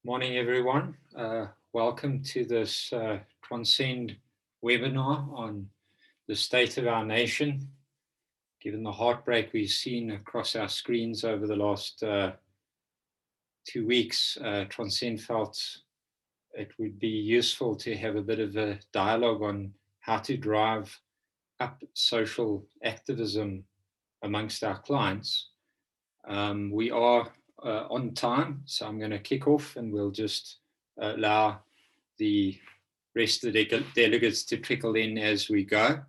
Morning, everyone. Welcome to this Transcend webinar on the state of our nation. Given the heartbreak we've seen across our screens over the last 2 weeks, Transcend felt it would be useful to have a bit of a dialogue on how to drive up social activism amongst our clients. We are on time, so I'm going to kick off and we'll just allow the rest of the delegates to trickle in as we go.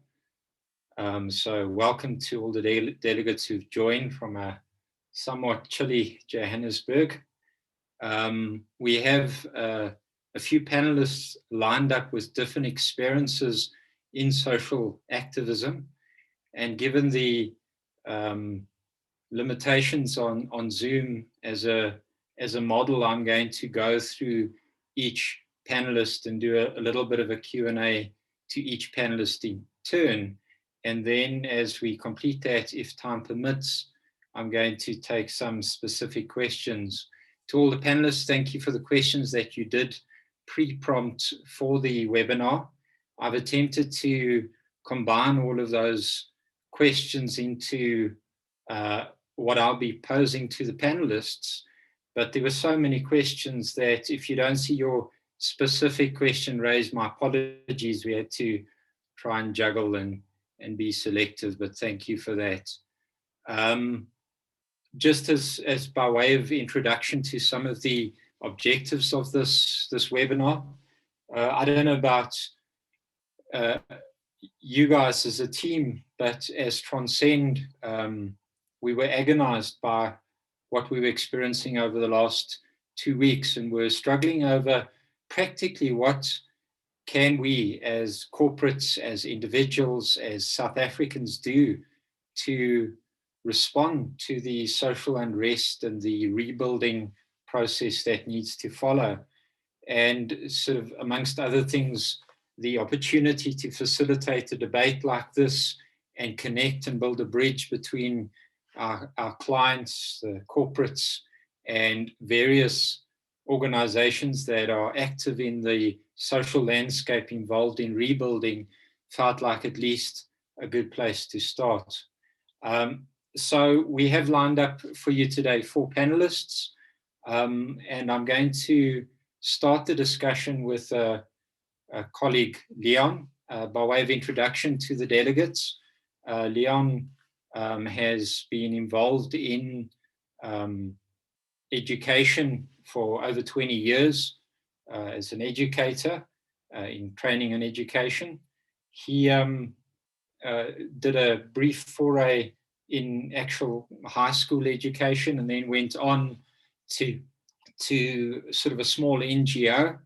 So welcome to all the delegates who've joined from a somewhat chilly Johannesburg. We have a few panelists lined up with different experiences in social activism, and given the limitations on Zoom as a model, I'm going to go through each panelist and do a little bit of a Q&A to each panelist in turn. And then as we complete that, if time permits, I'm going to take some specific questions. To all the panelists, thank you for the questions that you did pre-prompt for the webinar. I've attempted to combine all of those questions into what I'll be posing to the panelists, but there were so many questions that if you don't see your specific question raised, my apologies. We had to try and juggle and be selective, but thank you for that. Just as by way of introduction to some of the objectives of this webinar, I don't know about you guys as a team, but as Transcend, we were agonized by what we were experiencing over the last 2 weeks, and we're struggling over practically what can we as corporates, as individuals, as South Africans do to respond to the social unrest and the rebuilding process that needs to follow. And sort of amongst other things, the opportunity to facilitate a debate like this and connect and build a bridge between our clients, the corporates, and various organizations that are active in the social landscape involved in rebuilding felt like at least a good place to start. So we have lined up for you today 4 panelists, and I'm going to start the discussion with a colleague, Leon, by way of introduction to the delegates. Leon has been involved in education for over 20 years as an educator in training and education. He did a brief foray in actual high school education and then went on to sort of a small NGO.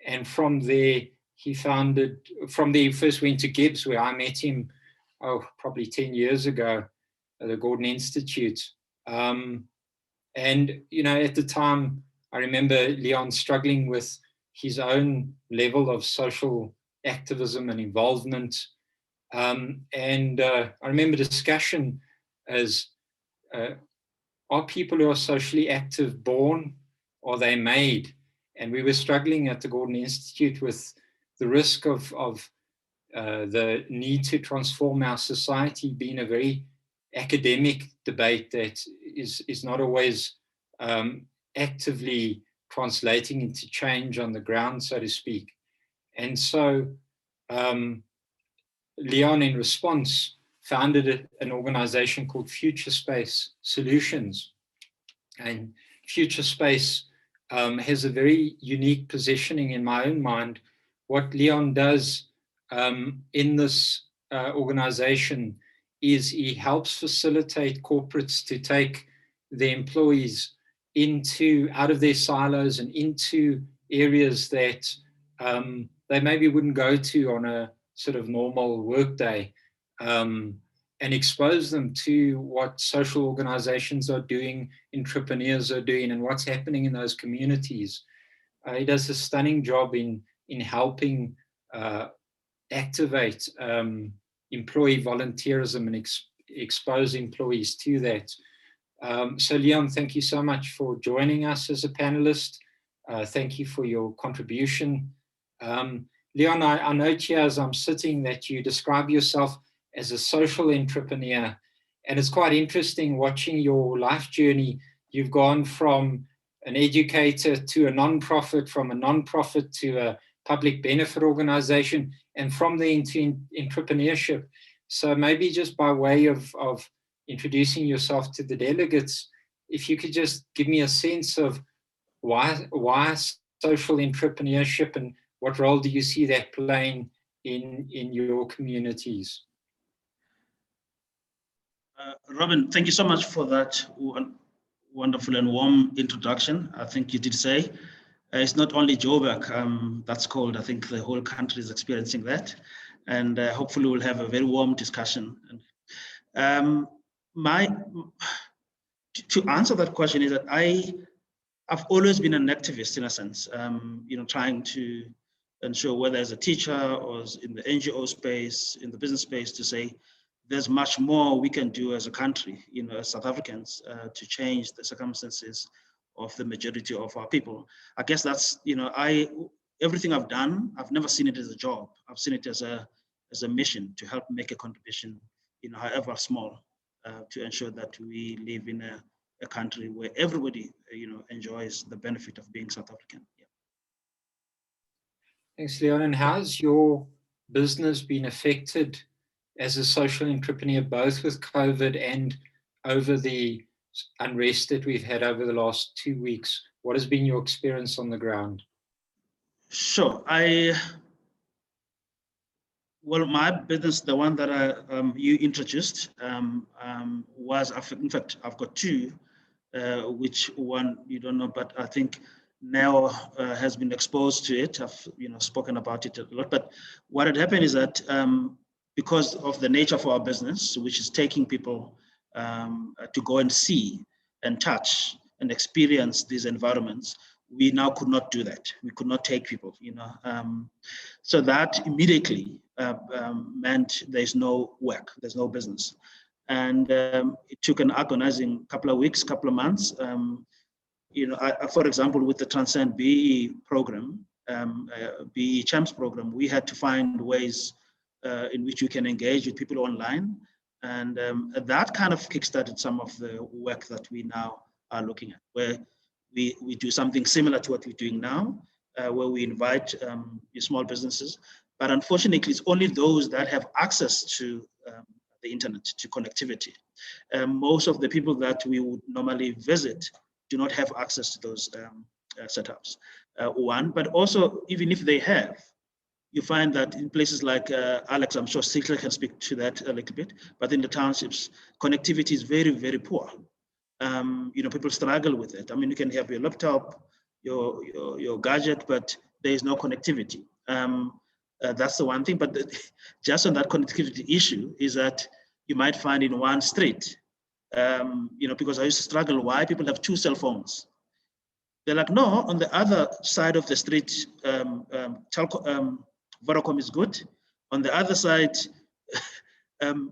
And from there, he first went to Gibbs, where I met him, probably 10 years ago, at the Gordon Institute. And, at the time, I remember Leon struggling with his own level of social activism and involvement. And I remember discussion as, are people who are socially active born, or are they made? And we were struggling at the Gordon Institute with the risk of the need to transform our society being a very academic debate that is not always actively translating into change on the ground, so to speak. And so Leon, in response, founded an organization called Future Space Solutions. And Future Space has a very unique positioning in my own mind. What Leon does in this organization is he helps facilitate corporates to take their employees out of their silos and into areas that they maybe wouldn't go to on a sort of normal workday, and expose them to what social organizations are doing, entrepreneurs are doing, and what's happening in those communities. He does a stunning job in helping activate employee volunteerism and expose employees to that. So Leon, thank you so much for joining us as a panelist. Thank you for your contribution. Leon, I note here as I'm sitting that you describe yourself as a social entrepreneur. And it's quite interesting watching your life journey. You've gone from an educator to a non-profit, from a non-profit to a public benefit organization, and from there into entrepreneurship. So maybe just by way of introducing yourself to the delegates, if you could just give me a sense of why social entrepreneurship, and what role do you see that playing in your communities? Robin, thank you so much for that wonderful and warm introduction. I think you did say it's not only Joburg that's cold. I think the whole country is experiencing that, and hopefully we'll have a very warm discussion. To answer that question is that I've always been an activist in a sense, trying to ensure, whether as a teacher or in the NGO space, in the business space, to say there's much more we can do as a country, as South Africans, to change the circumstances of the majority of our people. I guess that's, everything I've done, I've never seen it as a job. I've seen it as a mission to help make a contribution, however small, to ensure that we live in a country where everybody, enjoys the benefit of being South African. Yeah. Thanks, Leon. And how's your business been affected as a social entrepreneur, both with COVID and over the unrest that we've had over the last 2 weeks? What has been your experience on the ground? Sure. Well, my business, the one that you introduced, was, in fact, I've got two, which one you don't know, but I think Neo has been exposed to it. I've spoken about it a lot. But what had happened is that because of the nature of our business, which is taking people to go and see and touch and experience these environments, we now could not do that. We could not take people, so that immediately meant there's no work, there's no business. And it took an agonizing couple of weeks, couple of months. For example, with the Transcend BE program, BE Champs program, we had to find ways in which we can engage with people online. And that kind of kickstarted some of the work that we now are looking at, where we do something similar to what we're doing now, where we invite small businesses. But unfortunately, it's only those that have access to the internet, to connectivity. Most of the people that we would normally visit do not have access to those setups, one. But also, even if they have, you find that in places like Alex, I'm sure Sigler can speak to that a little bit, but in the townships, connectivity is very, very poor. People struggle with it. I mean, you can have your laptop, your gadget, but there is no connectivity. That's the one thing. But just on that connectivity issue is that you might find in one street, because I used to struggle why people have two cell phones. They're like, no, on the other side of the street, Vodacom is good. On the other side,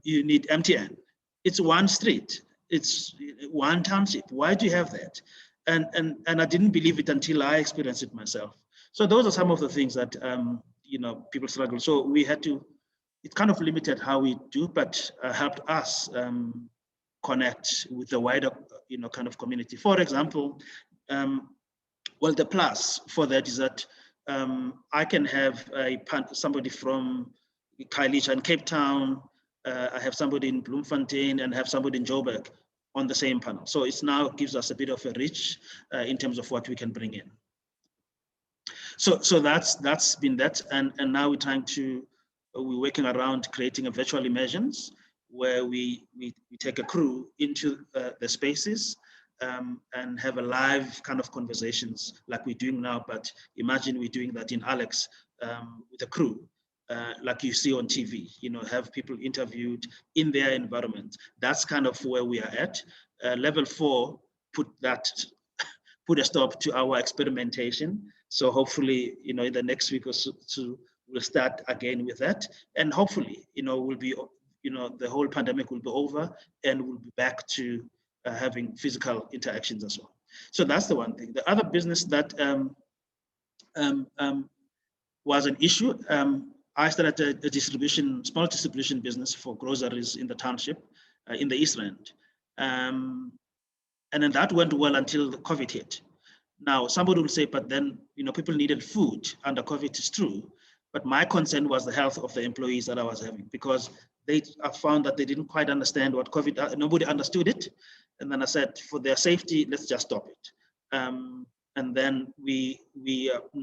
you need MTN. It's one street. It's one township. Why do you have that? And I didn't believe it until I experienced it myself. So those are some of the things that people struggle. So we had to. It kind of limited how we do, but helped us connect with the wider kind of community. For example, well, the plus for that is that I can have somebody from Khayelitsha in Cape Town. I have somebody in Bloemfontein and have somebody in Joburg on the same panel. So it now gives us a bit of a reach in terms of what we can bring in. So that's been that, and now we're working around creating a virtual immersions where we take a crew into the spaces and have a live kind of conversations like we're doing now. But imagine we're doing that in Alex with a crew. Like you see on TV, have people interviewed in their environment. That's kind of where we are at. Level 4 put a stop to our experimentation. So hopefully, in the next week or so, we'll start again with that. And hopefully, we'll be, the whole pandemic will be over and we'll be back to having physical interactions as well. So that's the one thing. The other business that was an issue. I started a small distribution business for groceries in the township, in the East End. And then that went well until the COVID hit. Now, somebody will say, but then, people needed food under COVID, is true. But my concern was the health of the employees that I was having, because I found that they didn't quite understand what COVID, nobody understood it. And then I said, for their safety, let's just stop it. And then we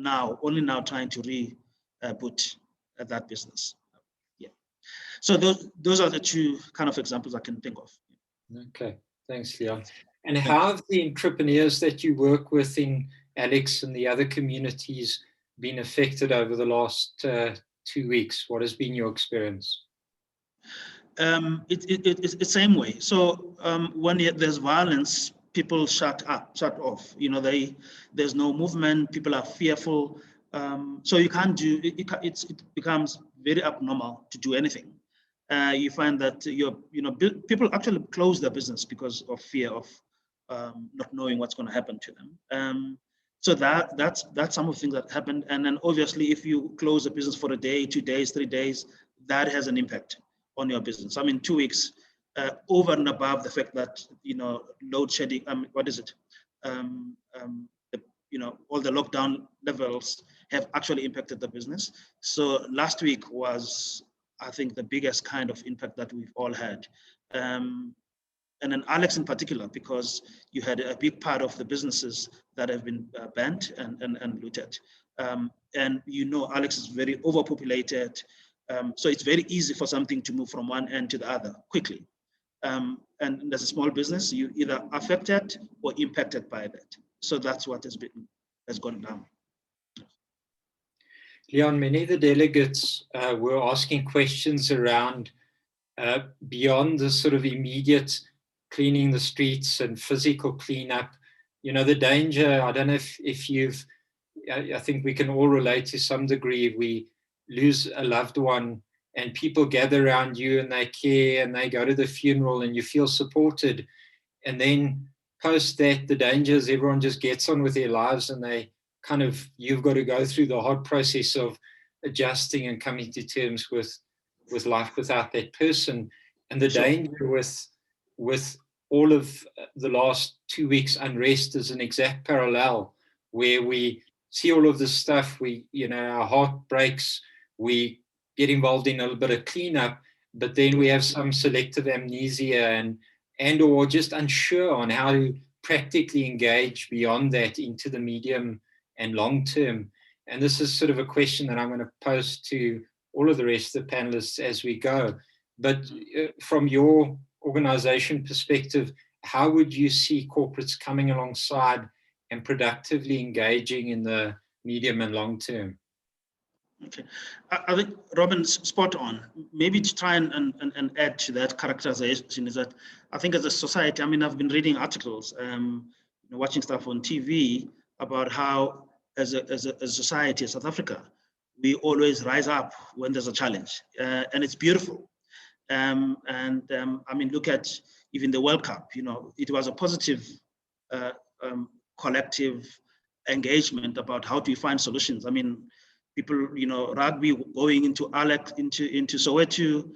are only now trying to reboot that business. Yeah. So those are the two kind of examples I can think of. Okay, thanks, Leon. And how have the entrepreneurs that you work with in Alex and the other communities been affected over the last 2 weeks? What has been your experience? It's the same way. So when there's violence, people shut off. There's no movement. People are fearful. So you can't do it. It becomes very abnormal to do anything. You find that people actually close their business because of fear of not knowing what's going to happen to them. So that's some of the things that happened. And then obviously, if you close the business for a day, 2 days, 3 days, that has an impact on your business. 2 weeks, over and above the fact that load shedding. What is it? All the lockdown levels have actually impacted the business. So last week was, I think, the biggest kind of impact that we've all had. And then Alex in particular, because you had a big part of the businesses that have been banned and looted. And Alex is very overpopulated. So it's very easy for something to move from one end to the other quickly. And as a small business, you either affected or impacted by that. So that's what has gone down. Leon, many of the delegates were asking questions around beyond the sort of immediate cleaning the streets and physical cleanup. The danger, I don't know if I think we can all relate to some degree. We lose a loved one and people gather around you and they care and they go to the funeral and you feel supported. And then post that, the danger is everyone just gets on with their lives and you've got to go through the hard process of adjusting and coming to terms with life without that person. And the danger with all of the last 2 weeks unrest is an exact parallel, where we see all of this stuff, our heart breaks, we get involved in a little bit of cleanup, but then we have some selective amnesia and or just unsure on how to practically engage beyond that into the medium and long term. And this is sort of a question that I'm going to pose to all of the rest of the panelists as we go. But from your organization perspective, how would you see corporates coming alongside and productively engaging in the medium and long term? Okay, I think Robin's spot on. Maybe to try and add to that characterization is that I think as a society, I've been reading articles, watching stuff on TV about how as a society, as South Africa, we always rise up when there's a challenge, and it's beautiful. Look at even the World Cup. It was a positive collective engagement about how do you find solutions. People, rugby going into into Soweto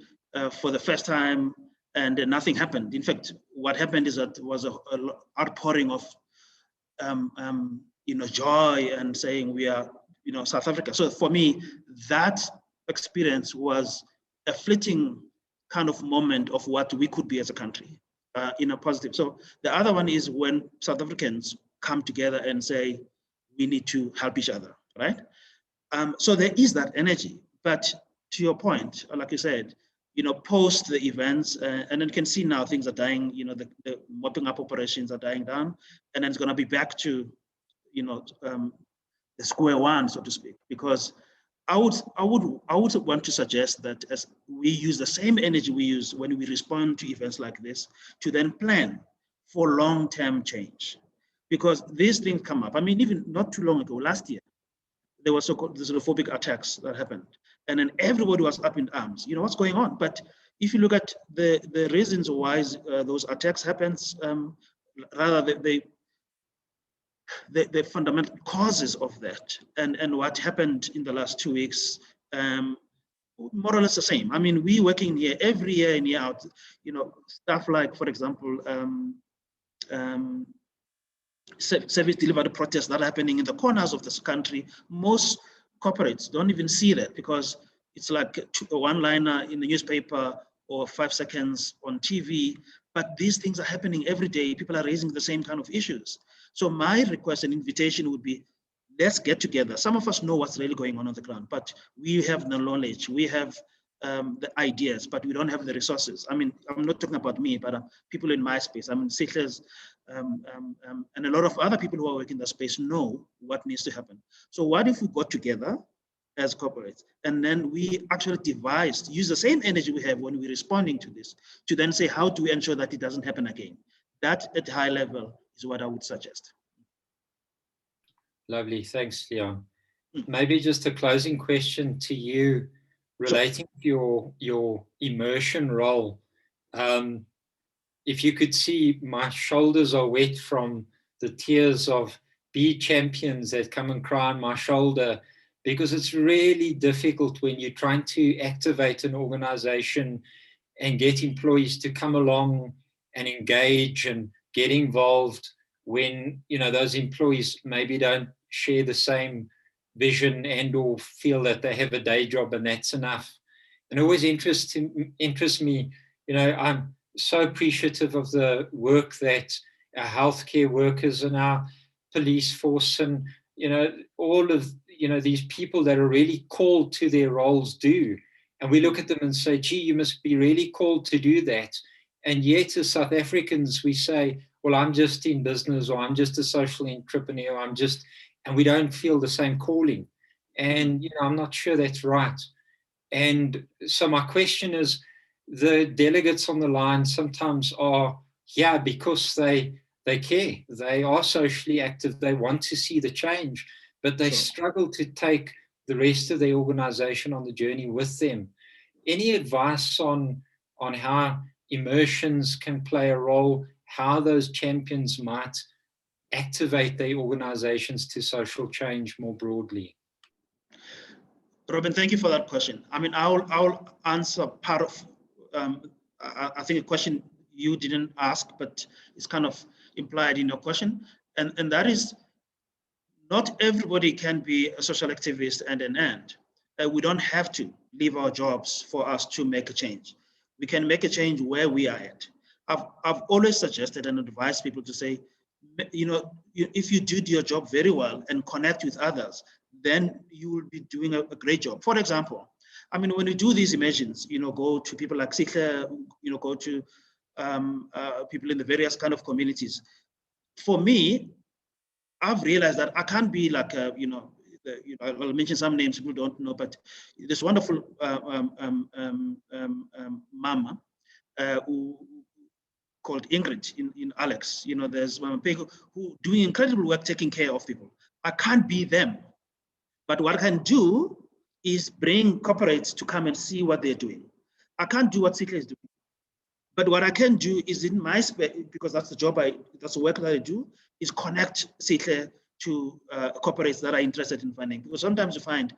for the first time, and nothing happened. In fact, what happened is that there was an outpouring of joy and saying we are, South Africa. So for me, that experience was a fleeting kind of moment of what we could be as a country in a positive. So the other one is when South Africans come together and say, we need to help each other, right? So there is that energy, but to your point, like you said, post the events, and then you can see now things are dying, the mopping up operations are dying down, and then it's going to be back to, the square one, so to speak, because I would want to suggest that as we use the same energy we use when we respond to events like this to then plan for long-term change, because these things come up. Even not too long ago, last year, there were so-called xenophobic attacks that happened, and then everybody was up in arms. What's going on? But if you look at the reasons why those attacks happens, rather the fundamental causes of that, and what happened in the last 2 weeks, more or less the same. I mean, we working here every year in, year out, stuff like, for example, service delivery protests that are happening in the corners of this country. Most corporates don't even see that because it's like a one-liner in the newspaper or 5 seconds on TV, but these things are happening every day. People are raising the same kind of issues. So my request and invitation would be, let's get together. Some of us know what's really going on the ground, but we have the knowledge, we have the ideas, but we don't have the resources. I mean, I'm not talking about me, but people in my space. I mean, Sitlers, and a lot of other people who are working in the space know what needs to happen. So what if we got together as corporates, and then we actually use the same energy we have when we're responding to this, to then say, how do we ensure that it doesn't happen again? That at high level is what I would suggest. Lovely, thanks, Leon. Maybe just a closing question to you relating to your immersion role. If you could see, my shoulders are wet from the tears of B champions that come and cry on my shoulder, because it's really difficult when you're trying to activate an organization and get employees to come along and engage and get involved when, those employees maybe don't share the same vision and or feel that they have a day job and that's enough. And it always interests me, I'm so appreciative of the work that our healthcare workers and our police force and, all of, these people that are really called to their roles do. And we look at them and say, gee, you must be really called to do that. And yet as South Africans, we say, well, I'm just in business, or I'm just a social entrepreneur, and we don't feel the same calling. And, I'm not sure that's right. And so my question is, the delegates on the line sometimes are here because they care. They are socially active. They want to see the change, but they struggle to take the rest of the organization on the journey with them. Any advice on how immersions can play a role, how those champions might activate their organizations to social change more broadly? Robin, thank you for that question. I mean, I'll answer part of, I think a question you didn't ask, but it's kind of implied in your question. And that is, not everybody can be a social activist and an end. We don't have to leave our jobs for us to make a change. We can make a change where we are at. I've always suggested and advised people to say, if you do your job very well and connect with others, then you will be doing a great job. For example, I mean, when you do these immersions, go to people like Sikha, go to people in the various kind of communities. For me, I've realized that I can't be like, I'll mention some names people don't know, but this wonderful mama who called Ingrid in Alex. There's Mama Pego who doing incredible work taking care of people. I can't be them. But what I can do is bring corporates to come and see what they're doing. I can't do what Sikha is doing. But what I can do is in my space, because that's that's the work that I do, is connect Sikha to corporates that are interested in funding. Because sometimes you find,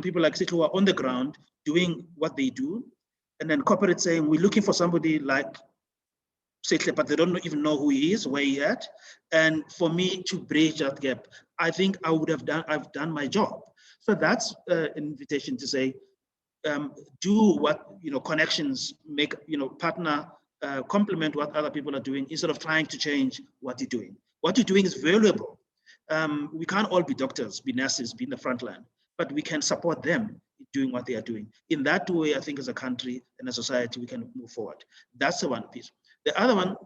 people like Sikha who are on the ground doing what they do, and then corporates saying, we're looking for somebody like Sikha, but they don't even know who he is, where he at. And for me to bridge that gap, I think I've done my job. So that's an invitation to say, do what, connections make, partner, complement what other people are doing instead of trying to change what you're doing. What you're doing is valuable. We can't all be doctors, be nurses, be in the front line, but we can support them doing what they are doing. In that way, I think as a country and a society, we can move forward. That's the one piece. The other one,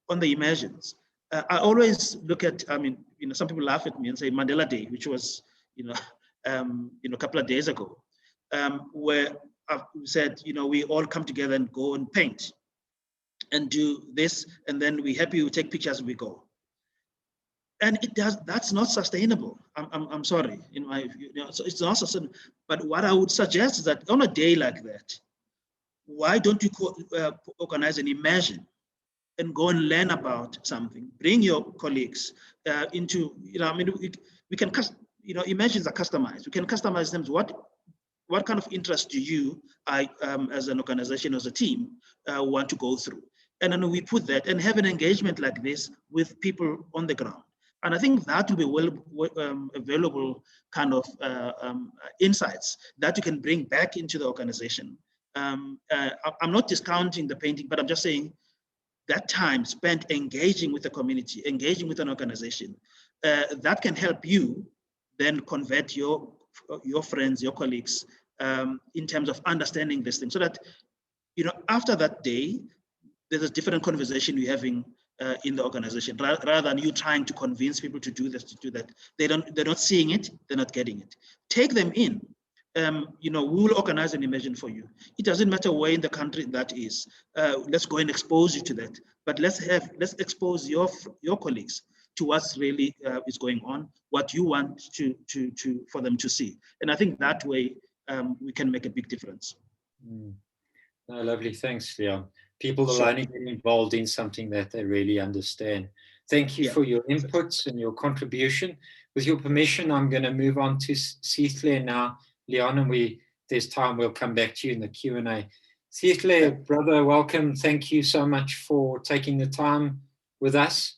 on the immersions, I always look at, some people laugh at me and say Mandela Day, which was, a couple of days ago, where I've said, we all come together and go and paint and do this, and then we're happy, we take pictures and we go. And that's not sustainable. I'm sorry, in my view, so it's not sustainable. But what I would suggest is that on a day like that, why don't you organize an immersion and go and learn about something? Bring your colleagues into, I mean, we can images are customized. We can customize them to what kind of interest do you, as an organization, as a team, want to go through? And then we put that and have an engagement like this with people on the ground. And I think that will be available kind of insights that you can bring back into the organization. I'm not discounting the painting, but I'm just saying that time spent engaging with the community, engaging with an organization, that can help you then convert your friends, your colleagues, in terms of understanding this thing, so that after that day, there's a different conversation you're having in the organization, rather than you trying to convince people to do this, to do that. They're not seeing it, they're not getting it. Take them in. We will organize an immersion for you. It doesn't matter where in the country that is. Let's go and expose you to that. But let's expose your colleagues to what's really is going on, what you want for them to see. And I think that way we can make a big difference. No, lovely, thanks, Leon. People will only get involved in something that they really understand. Thank you for your inputs and your contribution. With your permission, I'm going to move on to Sihle now. Leon, and there's time, we'll come back to you in the Q&A. Sihle, brother, welcome. Thank you so much for taking the time with us.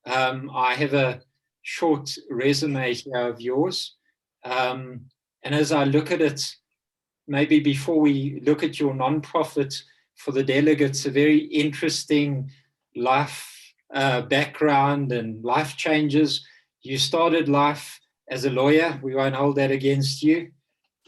I have a short resume here of yours. And as I look at it, maybe before we look at your nonprofit, for the delegates, a very interesting life background and life changes. You started life as a lawyer. We won't hold that against you.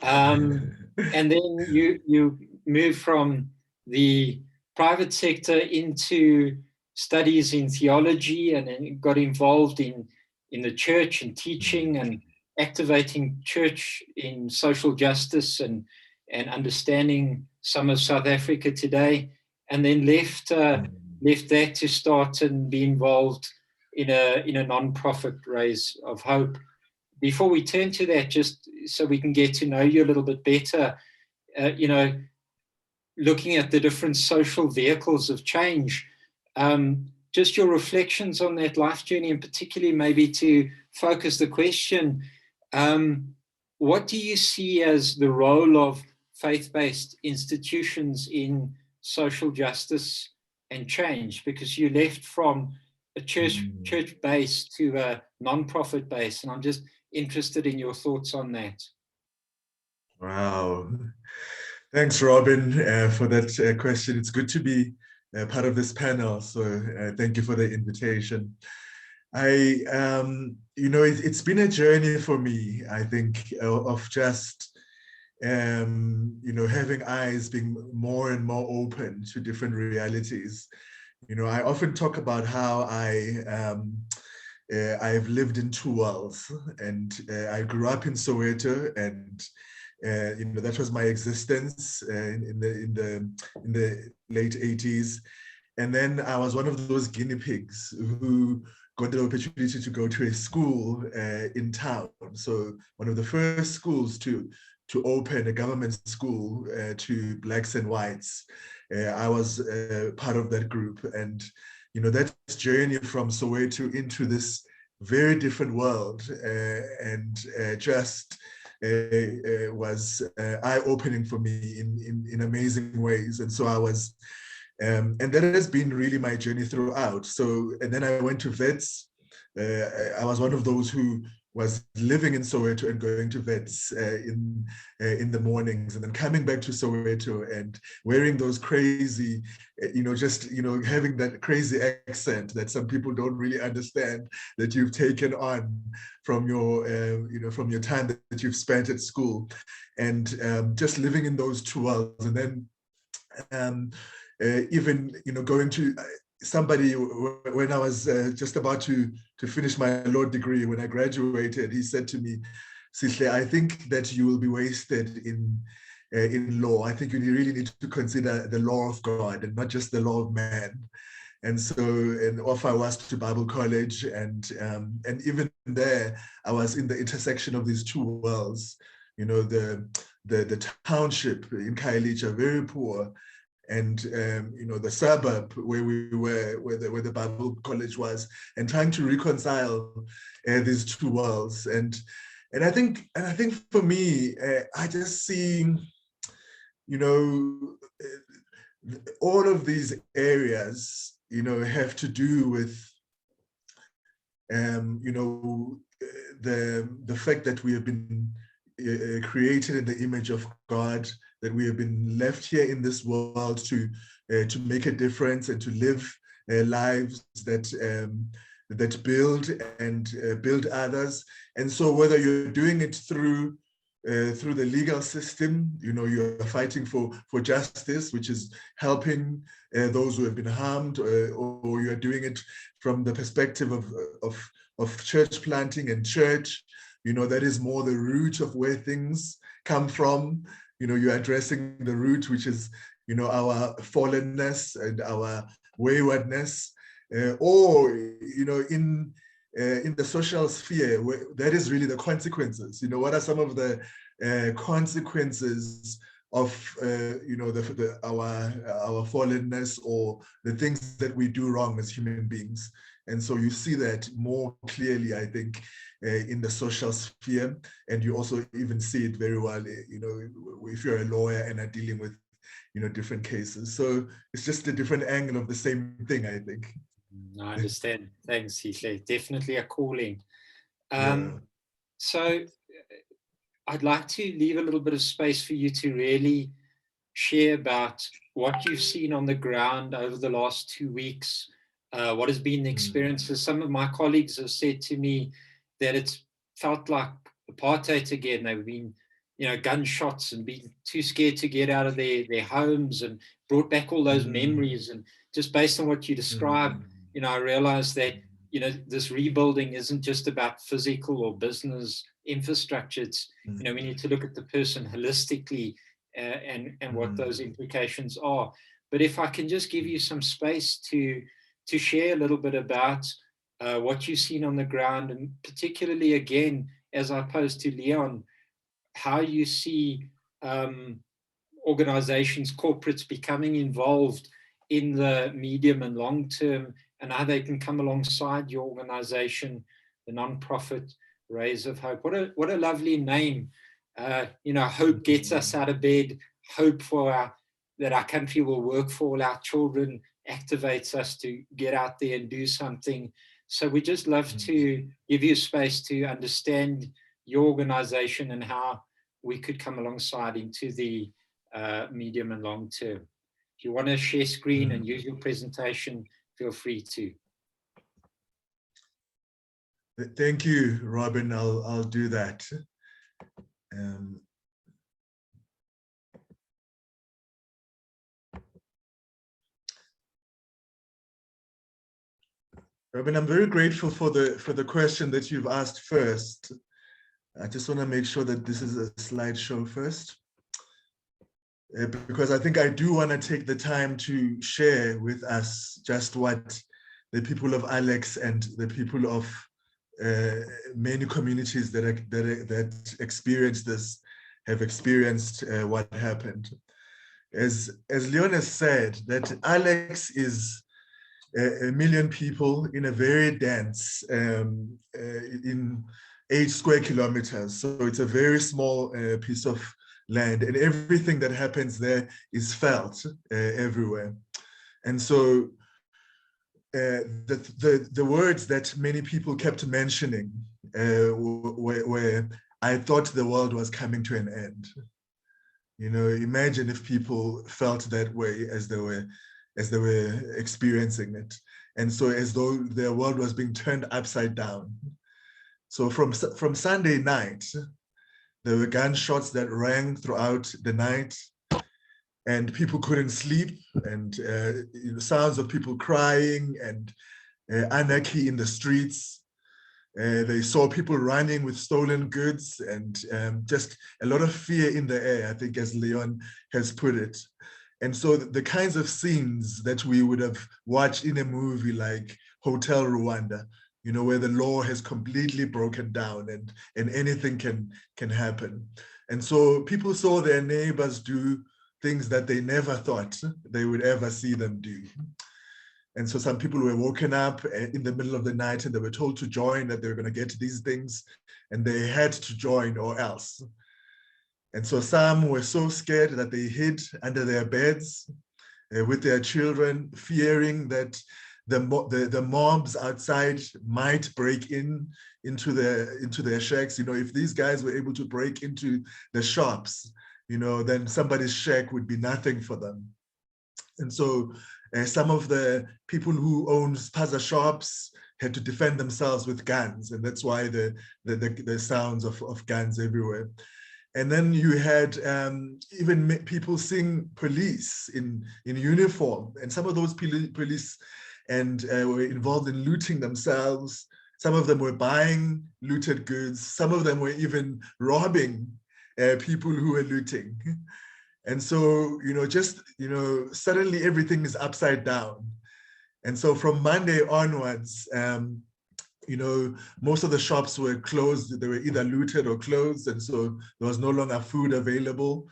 And then you moved from the private sector into studies in theology, and then got involved in the church and teaching and activating church in social justice and understanding some of South Africa today, and then left that to start and be involved in a non-profit Rays of Hope. Before we turn to that, just so we can get to know you a little bit better, looking at the different social vehicles of change, just your reflections on that life journey, and particularly maybe to focus the question, what do you see as the role of faith-based institutions in social justice and change? Because you left from a church base to a non-profit base, and I'm just interested in your thoughts on that. Wow. Thanks, Robin, for that question. It's good to be part of this panel, so thank you for the invitation. It's been a journey for me, I think, of just having eyes being more and more open to different realities. I often talk about how I've lived in two worlds, and I grew up in Soweto, and that was my existence in the late 80s. And then I was one of those guinea pigs who got the opportunity to go to a school in town. So one of the first schools to open, a government school to Blacks and whites. I was part of that group, and that journey from Soweto into this very different world, and just was eye-opening for me in amazing ways. And so I was, and that has been really my journey throughout. So, and then I went to vets. I was one of those who was living in Soweto and going to vets in the mornings, and then coming back to Soweto and wearing those crazy, having that crazy accent that some people don't really understand, that you've taken on from your, from your time that you've spent at school, and just living in those two worlds. And then even, going to somebody, when I was just about to finish my law degree, when I graduated, he said to me, Sihle, I think that you will be wasted in law. I think you really need to consider the law of God and not just the law of man. And so, and off I was to Bible college, and even there, I was in the intersection of these two worlds. The township in Khayelitsha, very poor, and the suburb where we were, where the Bible college was, and trying to reconcile these two worlds. And I think for me, I just see, all of these areas, have to do with, the fact that we have been created in the image of God, that we have been left here in this world to make a difference and to live lives that build and build others. And so whether you're doing it through the legal system, you're fighting for justice, which is helping those who have been harmed, or you're doing it from the perspective of church planting and church, that is more the root of where things come from. You're addressing the root, which is, our fallenness and our waywardness, or, in the social sphere, that is really the consequences. What are some of the consequences of our fallenness, or the things that we do wrong as human beings? And so you see that more clearly, I think, in the social sphere, and you also even see it very well, if you're a lawyer and are dealing with, different cases. So it's just a different angle of the same thing, I think. I understand. Thanks, Hihle. Definitely a calling. Yeah. So I'd like to leave a little bit of space for you to really share about what you've seen on the ground over the last 2 weeks. What has been the experiences? Some of my colleagues have said to me that it's felt like apartheid again. They've been, gunshots and been too scared to get out of their homes, and brought back all those memories. And just based on what you described, I realized that, this rebuilding isn't just about physical or business infrastructure. It's, we need to look at the person holistically, and what those implications are. But if I can just give you some space to share a little bit about what you've seen on the ground, and particularly, again, as I posed to Leon, how you see organizations, corporates becoming involved in the medium and long term, and how they can come alongside your organization, the nonprofit Rays of Hope. What a lovely name. Hope gets us out of bed, hope that our country will work for all our children, activates us to get out there and do something. So we just love to give you space to understand your organization and how we could come alongside into the medium and long term. If you want to share screen and use your presentation, feel free to. Thank you, Robin. I'll do that. Robin, I'm very grateful for the question that you've asked first. I just want to make sure that this is a slideshow first, because I think I do want to take the time to share with us just what the people of Alex and the people of many communities that experience this have experienced what happened. As Leon has said, that Alex is a million people in a very dense, in 8 square kilometers. So it's a very small piece of land, and everything that happens there is felt everywhere. And so the words that many people kept mentioning were, I thought the world was coming to an end. Imagine if people felt that way as they were experiencing it. And so as though their world was being turned upside down. So from Sunday night, there were gunshots that rang throughout the night, and people couldn't sleep, and sounds of people crying, and anarchy in the streets. They saw people running with stolen goods, and just a lot of fear in the air, I think, as Leon has put it. And so the kinds of scenes that we would have watched in a movie like Hotel Rwanda, where the law has completely broken down and anything can happen. And so people saw their neighbors do things that they never thought they would ever see them do. And so some people were woken up in the middle of the night and they were told to join, that they were going to get these things, and they had to join or else. And so some were so scared that they hid under their beds with their children, fearing that the mobs outside might break into their shacks. You know, if these guys were able to break into the shops, you know, then somebody's shack would be nothing for them. And so some of the people who owned spaza shops had to defend themselves with guns, and that's why the sounds of guns everywhere. And then you had even people sing police in uniform, and some of those police were involved in looting themselves. Some of them were buying looted goods. Some of them were even robbing people who were looting. And so, you know, just, you know, suddenly everything is upside down. And so from Monday onwards, you know, most of the shops were closed. They were either looted or closed. And so there was no longer food available.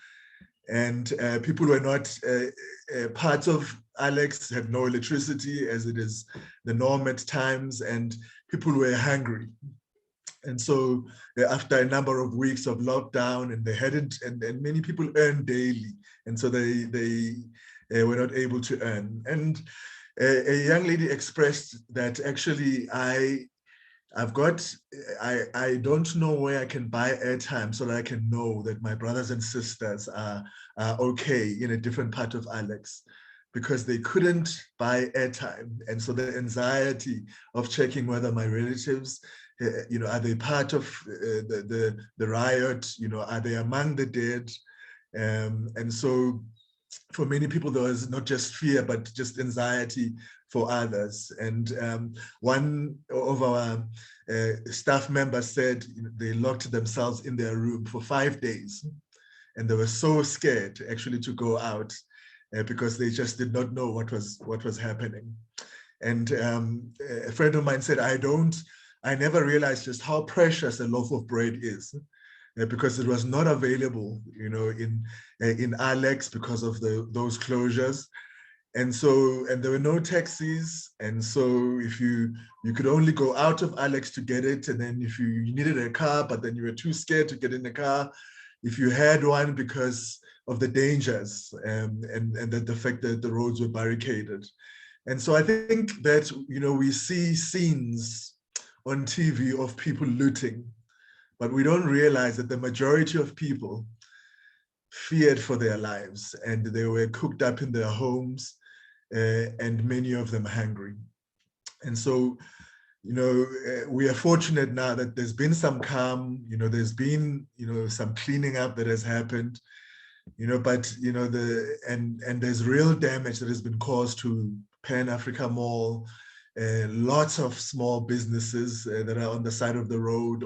And people were not part of Alex, had no electricity, as it is the norm at times, and people were hungry. And so after a number of weeks of lockdown, and they hadn't, and many people earn daily, and so they were not able to earn. And a young lady expressed that actually I don't know where I can buy airtime so that I can know that my brothers and sisters are okay in a different part of Alex, because they couldn't buy airtime. And so the anxiety of checking whether my relatives, you know, are they part of the riot? You know, are they among the dead? And so for many people, there was not just fear, but just anxiety for others. And one of our staff members said they locked themselves in their room for 5 days. And they were so scared actually to go out because they just did not know what was happening. And a friend of mine said, I never realized just how precious a loaf of bread is, because it was not available, you know, in Alex because of those closures. And so, and there were no taxis. And so if you could only go out of Alex to get it. And then if you needed a car, but then you were too scared to get in the car, if you had one, because of the dangers and the fact that the roads were barricaded. And so I think that, you know, we see scenes on TV of people looting, but we don't realize that the majority of people feared for their lives, and they were cooped up in their homes, and many of them hungry. And so, you know, we are fortunate now that there's been some calm, you know, there's been, you know, some cleaning up that has happened, you know, but, you know, and there's real damage that has been caused to Pan Africa Mall, lots of small businesses that are on the side of the road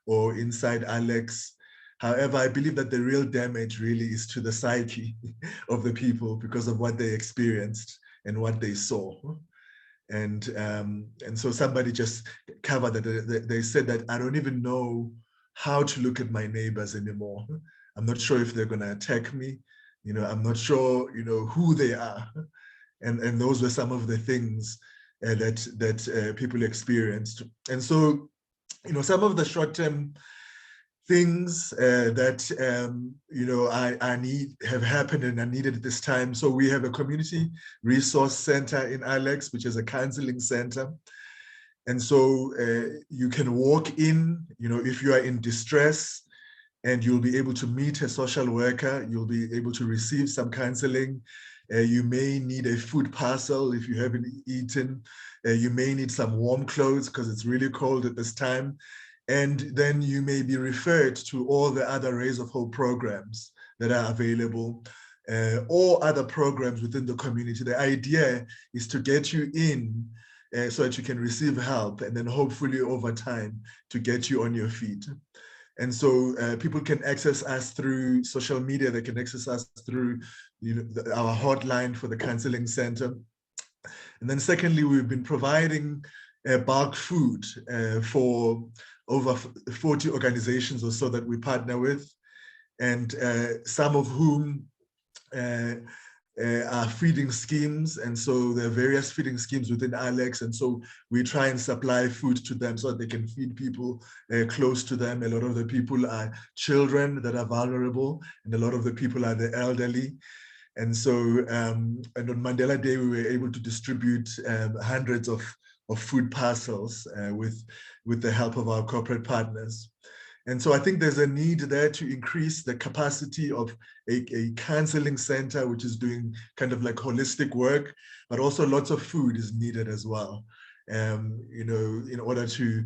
or inside Alex. However, I believe that the real damage really is to the psyche of the people because of what they experienced and what they saw. And so somebody just covered that. They said that I don't even know how to look at my neighbors anymore. I'm not sure if they're going to attack me. You know, I'm not sure, you know, who they are. And those were some of the things that people experienced. And so, you know, some of the short-term things that you know have happened and are needed at this time. So we have a community resource center in Alex, which is a counseling center. And so you can walk in, you know, if you are in distress, and you'll be able to meet a social worker. You'll be able to receive some counseling. You may need a food parcel if you haven't eaten. You may need some warm clothes because it's really cold at this time. And then you may be referred to all the other Rays of Hope programs that are available, or other programs within the community. The idea is to get you in so that you can receive help, and then hopefully over time to get you on your feet. And so people can access us through social media. They can access us through, you know, our hotline for the counseling center. And then secondly, we've been providing bulk food for over 40 organizations or so that we partner with, and some of whom are feeding schemes. And so there are various feeding schemes within Alex. And so we try and supply food to them so that they can feed people close to them. A lot of the people are children that are vulnerable, and a lot of the people are the elderly. And so, and on Mandela Day, we were able to distribute hundreds of food parcels with the help of our corporate partners. And so I think there's a need there to increase the capacity of a counseling center, which is doing kind of like holistic work, but also lots of food is needed as well, in order to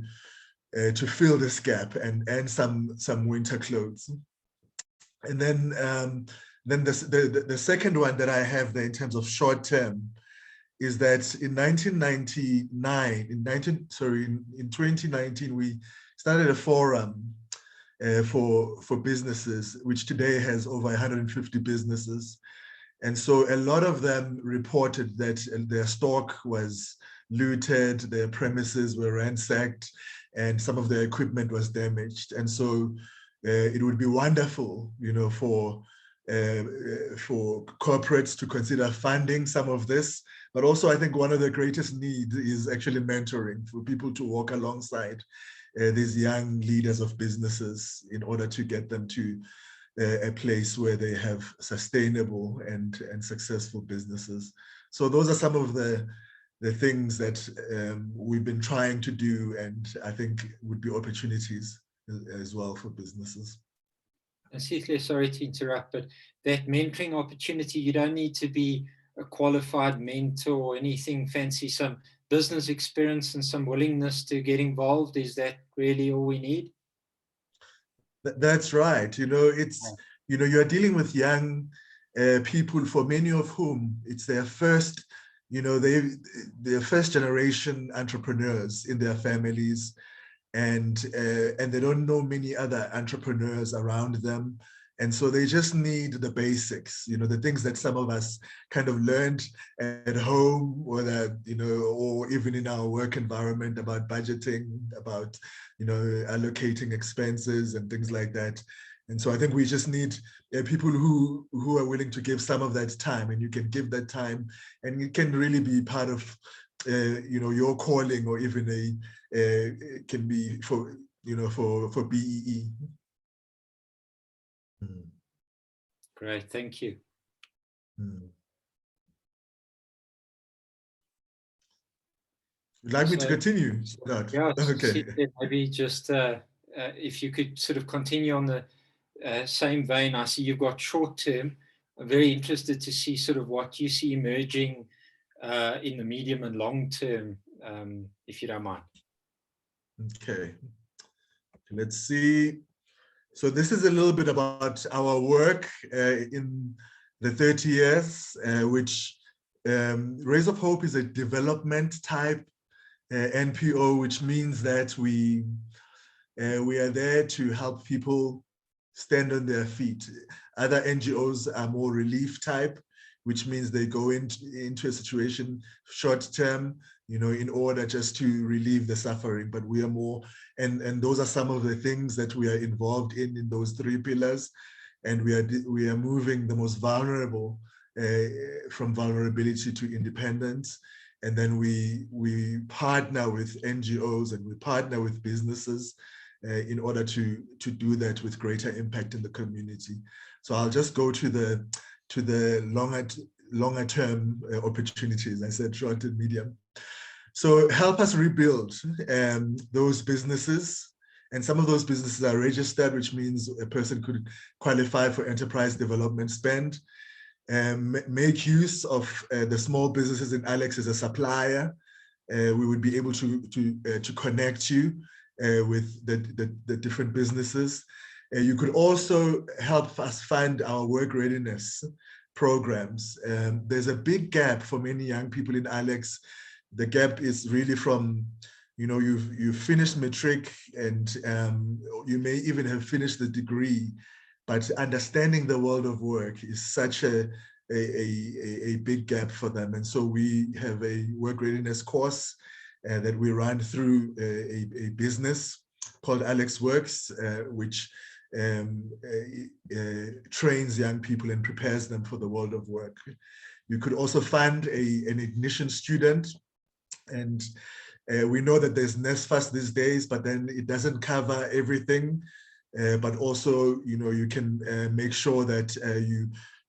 fill this gap and some winter clothes. And then the second one that I have there in terms of short term is that in 2019, we started a forum for businesses, which today has over 150 businesses. And so a lot of them reported that their stock was looted, their premises were ransacked, and some of their equipment was damaged. And so it would be wonderful, for corporates to consider funding some of this. But also I think one of the greatest needs is actually mentoring, for people to walk alongside these young leaders of businesses in order to get them to a place where they have sustainable and successful businesses. So those are some of the things that we've been trying to do, and I think would be opportunities as well for businesses. Sihle, sorry to interrupt, but that mentoring opportunity, you don't need to be a qualified mentor or anything fancy, some business experience and some willingness to get involved. Is that really all we need? That's right. It's, you're dealing with young people, for many of whom it's their first, they're first generation entrepreneurs in their families, and they don't know many other entrepreneurs around them. And so they just need the basics, the things that some of us kind of learned at home, or or even in our work environment, about budgeting, about, allocating expenses and things like that. And so I think we just need people who are willing to give some of that time, and you can give that time, and it can really be part of, your calling, or even it can be for, for BEE. Great, thank you. Would like me to continue? Yeah, okay. Maybe just if you could sort of continue on the same vein. I see you've got short term. I'm very interested to see sort of what you see emerging in the medium and long term, if you don't mind. Okay, let's see. So this is a little bit about our work in the 30 years, which Rays of Hope is a development type NPO, which means that we are there to help people stand on their feet. Other NGOs are more relief type, which means they go into a situation short term, in order just to relieve the suffering. But we are more, and those are some of the things that we are involved in those three pillars. And we are moving the most vulnerable from vulnerability to independence. And then we partner with NGOs and we partner with businesses in order to do that with greater impact in the community. So I'll just go to the longer term opportunities. I said short and medium. So help us rebuild those businesses. And some of those businesses are registered, which means a person could qualify for enterprise development spend. Make use of the small businesses in Alex as a supplier. We would be able to connect you with the different businesses. You could also help us fund our work readiness programs. There's a big gap for many young people in Alex. The gap is really from, you've finished matric, and you may even have finished the degree, but understanding the world of work is such a big gap for them. And so we have a work readiness course that we run through a business called Alex Works, which trains young people and prepares them for the world of work. You could also fund an ignition student, and we know that there's NSFAS these days, but then it doesn't cover everything. But also, you can make sure that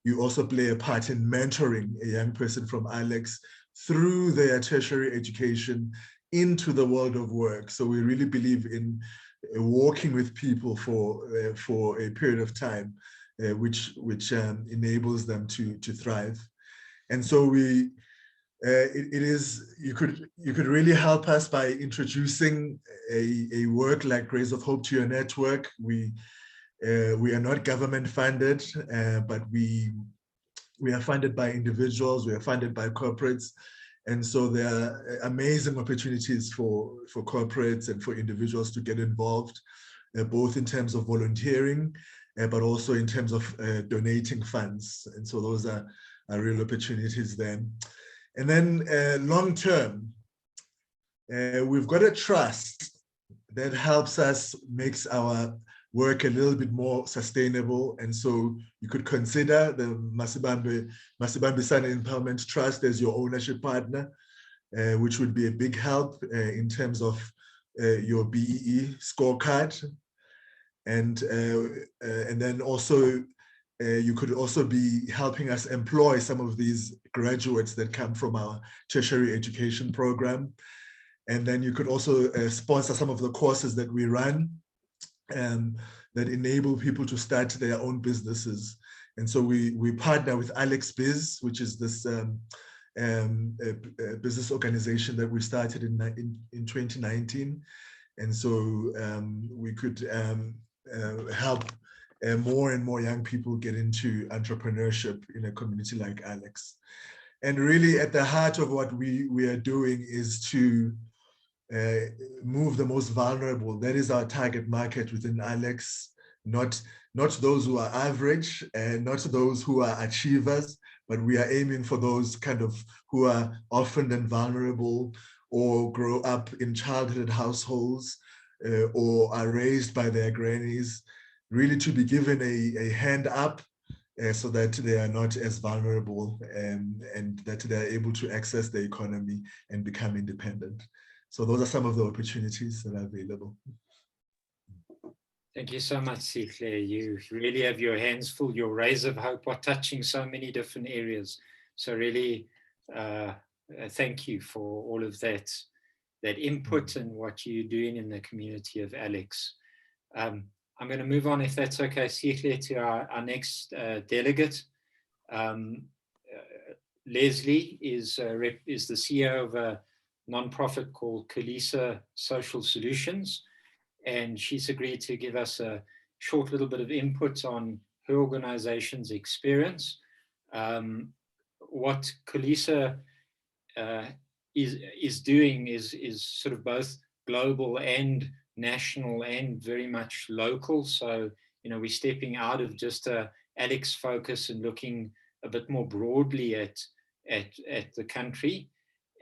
you also play a part in mentoring a young person from Alex through their tertiary education into the world of work. So we really believe in working with people for a period of time, which enables them to thrive. And so you could really help us by introducing a work like Rays of Hope to your network. We are not government funded, but we are funded by individuals, we are funded by corporates. And so there are amazing opportunities for corporates and for individuals to get involved, both in terms of volunteering, but also in terms of donating funds. And so those are real opportunities then. And then long term, we've got a trust that helps us, makes our work a little bit more sustainable. And so you could consider the Masibambe Son Empowerment Trust as your ownership partner, which would be a big help in terms of your BEE scorecard. And then also, you could also be helping us employ some of these graduates that come from our tertiary education program. And then you could also sponsor some of the courses that we run that enable people to start their own businesses. And so we partner with Alex Biz, which is this business organization that we started in 2019. And so we could help more and more young people get into entrepreneurship in a community like Alex. And really at the heart of what we are doing is to move the most vulnerable. That is our target market within Alex, not those who are average and not those who are achievers, but we are aiming for those kind of who are orphaned and vulnerable, or grow up in childhood households, or are raised by their grannies, really to be given a hand up so that they are not as vulnerable and that they are able to access the economy and become independent. So those are some of the opportunities that are available. Thank you so much, Sihle. You really have your hands full. Your rays of hope are touching so many different areas. So really, thank you for all of that input and what you're doing in the community of Alex. I'm going to move on, if that's okay, Sihle, to our next delegate. Leslie is the CEO of a nonprofit called Kalisa Social Solutions, and she's agreed to give us a short little bit of input on her organization's experience. What Kalisa is doing is sort of both global and national and very much local. So, we're stepping out of just a Alex focus and looking a bit more broadly at the country.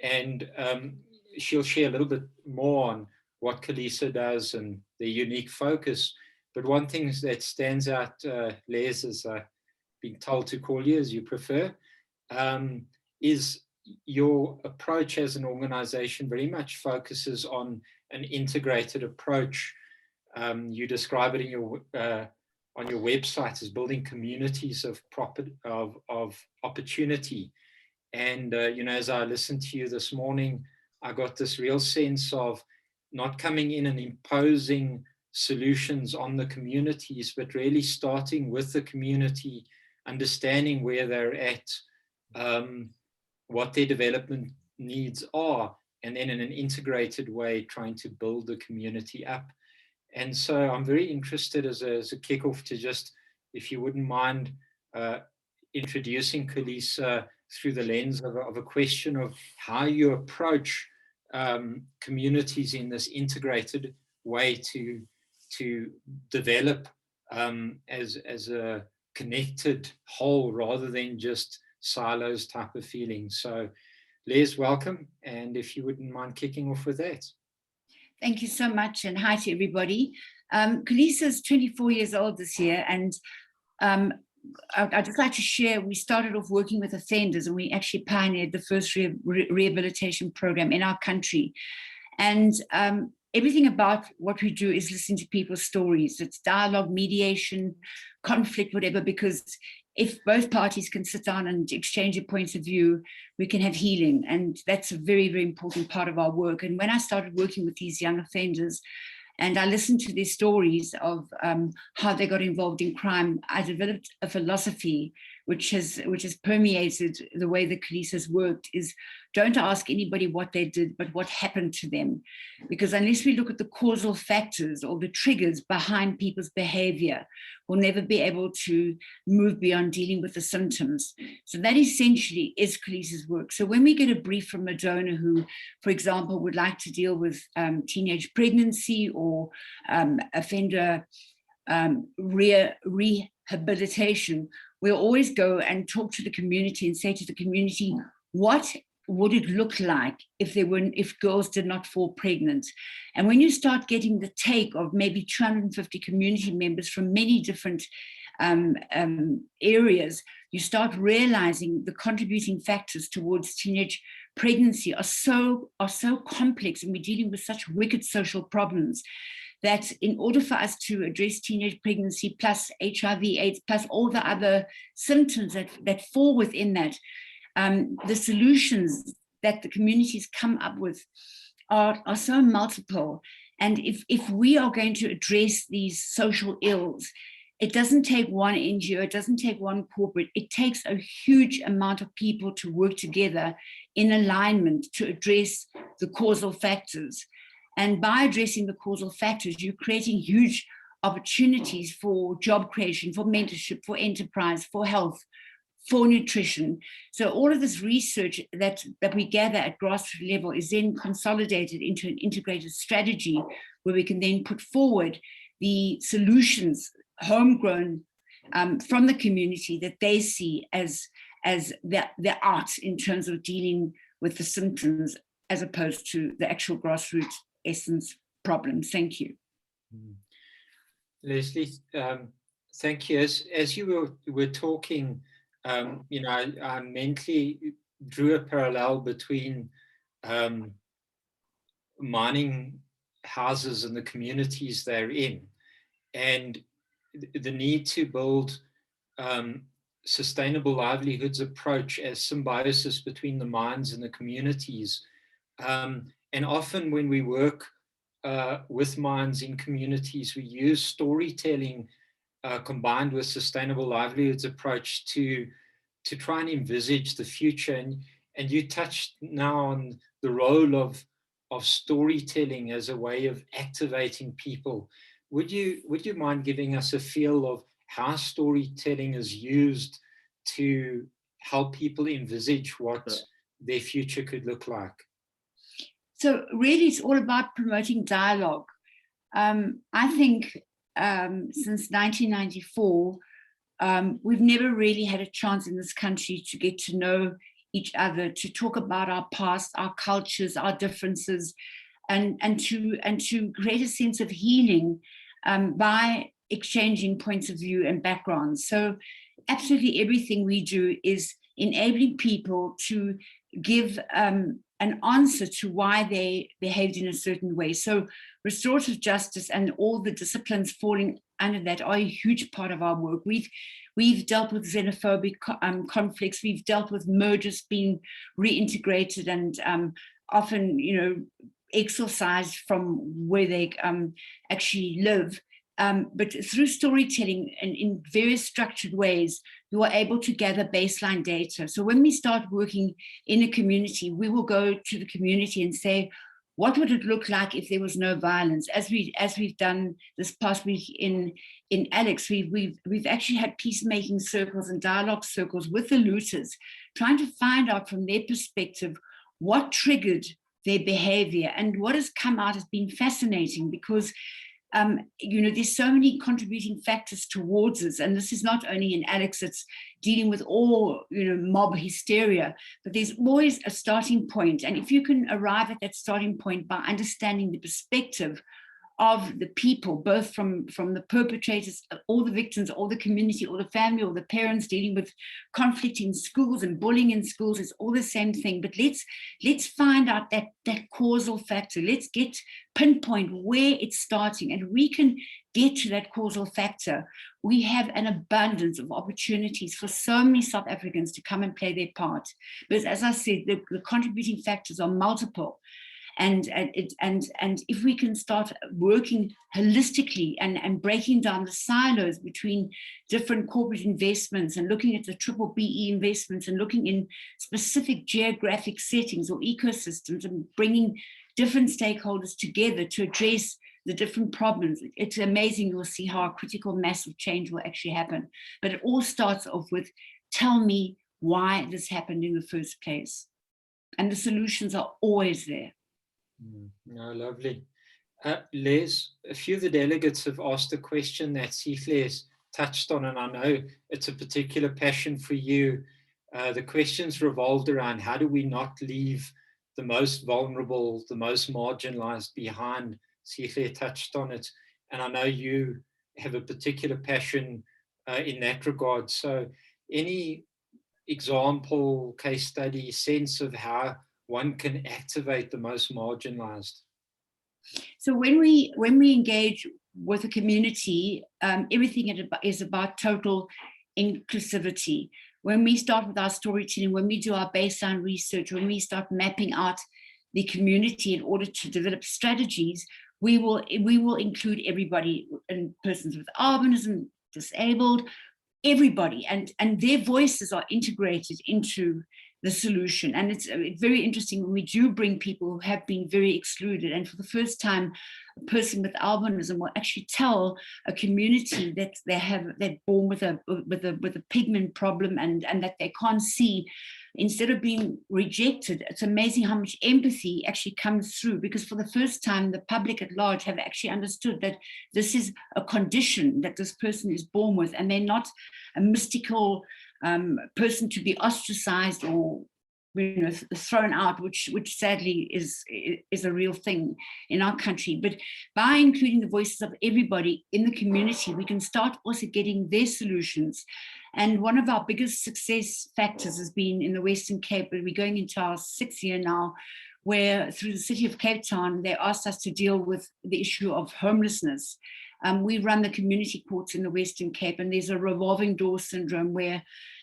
And she'll share a little bit more on what Kalisa does and the unique focus. But one thing that stands out, Les, as I've been told to call you, as you prefer, is your approach as an organization very much focuses on an integrated approach. You describe it in your on your website as building communities of opportunity. And as I listened to you this morning, I got this real sense of not coming in and imposing solutions on the communities, but really starting with the community, understanding where they're at, what their development needs are, and then in an integrated way, trying to build the community up. And so I'm very interested as a kickoff to just, if you wouldn't mind, introducing Kalisa through the lens of a question of how you approach communities in this integrated way to develop as a connected whole rather than just silos type of feeling. So Les, welcome. And if you wouldn't mind kicking off with that. Thank you so much, and hi to everybody. Kalisa is 24 years old this year, and I'd just like to share, we started off working with offenders, and we actually pioneered the first rehabilitation program in our country. And everything about what we do is listen to people's stories. It's dialogue, mediation, conflict, whatever, because if both parties can sit down and exchange their points of view, we can have healing. And that's a very, very important part of our work. And when I started working with these young offenders, and I listened to their stories of how they got involved in crime, I developed a philosophy which has permeated the way the police has worked, is don't ask anybody what they did, but what happened to them. Because unless we look at the causal factors or the triggers behind people's behavior, we'll never be able to move beyond dealing with the symptoms. So that essentially is Kalisa's work. So when we get a brief from a donor who, for example, would like to deal with teenage pregnancy or offender rehabilitation, we'll always go and talk to the community and say to the community, what would it look like if girls did not fall pregnant? And when you start getting the take of maybe 250 community members from many different areas, you start realizing the contributing factors towards teenage pregnancy are so complex, and we're dealing with such wicked social problems that in order for us to address teenage pregnancy plus HIV, AIDS, plus all the other symptoms that fall within that, the solutions that the communities come up with are so multiple. And if we are going to address these social ills, it doesn't take one NGO, it doesn't take one corporate, it takes a huge amount of people to work together in alignment to address the causal factors. And by addressing the causal factors, you're creating huge opportunities for job creation, for mentorship, for enterprise, for health, for nutrition. So all of this research that we gather at grassroots level is then consolidated into an integrated strategy where we can then put forward the solutions, homegrown from the community, that they see as the art in terms of dealing with the symptoms as opposed to the actual grassroots essence problems. Thank you. Leslie, thank you. As you were talking, you know, I mentally drew a parallel between mining houses and the communities they're in, and the need to build sustainable livelihoods approach as symbiosis between the mines and the communities. And often when we work with mines in communities, we use storytelling combined with sustainable livelihoods approach to try and envisage the future. And you touched now on the role of storytelling as a way of activating people. Would you mind giving us a feel of how storytelling is used to help people envisage what their future could look like? So really, it's all about promoting dialogue. I think since 1994, we've never really had a chance in this country to get to know each other, to talk about our past, our cultures, our differences, and to create a sense of healing by exchanging points of view and backgrounds. So absolutely everything we do is enabling people to give an answer to why they behaved in a certain way. So restorative justice and all the disciplines falling under that are a huge part of our work. We've dealt with xenophobic conflicts. We've dealt with mergers being reintegrated and often, you know, exorcised from where they actually live. But through storytelling and in various structured ways, you are able to gather baseline data. So when we start working in a community, we will go to the community and say, what would it look like if there was no violence? As we've done this past week in Alex, we've actually had peacemaking circles and dialogue circles with the looters, trying to find out from their perspective what triggered their behavior. And what has come out has been fascinating because you know, there's so many contributing factors towards this, and this is not only in Alex, it's dealing with all, you know, mob hysteria, but there's always a starting point. And if you can arrive at that starting point by understanding the perspective of the people, both from the perpetrators, all the victims, all the community, all the family, all the parents dealing with conflict in schools and bullying in schools. It's all the same thing. But let's find out that causal factor. Let's pinpoint where it's starting, and we can get to that causal factor. We have an abundance of opportunities for so many South Africans to come and play their part. Because as I said, the contributing factors are multiple. And if we can start working holistically and breaking down the silos between different corporate investments and looking at the triple BE investments and looking in specific geographic settings or ecosystems and bringing different stakeholders together to address the different problems, it's amazing. You'll see how a critical mass of change will actually happen. But it all starts off with, tell me why this happened in the first place. And the solutions are always there. No, lovely. Les, a few of the delegates have asked a question that Sihle has touched on, and I know it's a particular passion for you. The questions revolved around how do we not leave the most vulnerable, the most marginalized behind. Sihle touched on it, and I know you have a particular passion in that regard. So any example, case study, sense of how one can activate the most marginalized? So when we engage with a community, everything is about total inclusivity. When we start with our storytelling, when we do our baseline research, when we start mapping out the community in order to develop strategies, we will include everybody, and persons with albinism, disabled, everybody, and their voices are integrated into the solution. And it's very interesting when we do bring people who have been very excluded, and for the first time a person with albinism will actually tell a community that they're born with a pigment problem and that they can't see. Instead of being rejected, it's amazing how much empathy actually comes through, because for the first time the public at large have actually understood that this is a condition that this person is born with, and they're not a mystical person to be ostracized or thrown out, which sadly is a real thing in our country. But by including the voices of everybody in the community, we can start also getting their solutions. And one of our biggest success factors has been in the Western Cape, where we're going into our 6th year now, where through the city of Cape Town, they asked us to deal with the issue of homelessness. We run the community courts in the Western Cape, and there's a revolving door syndrome where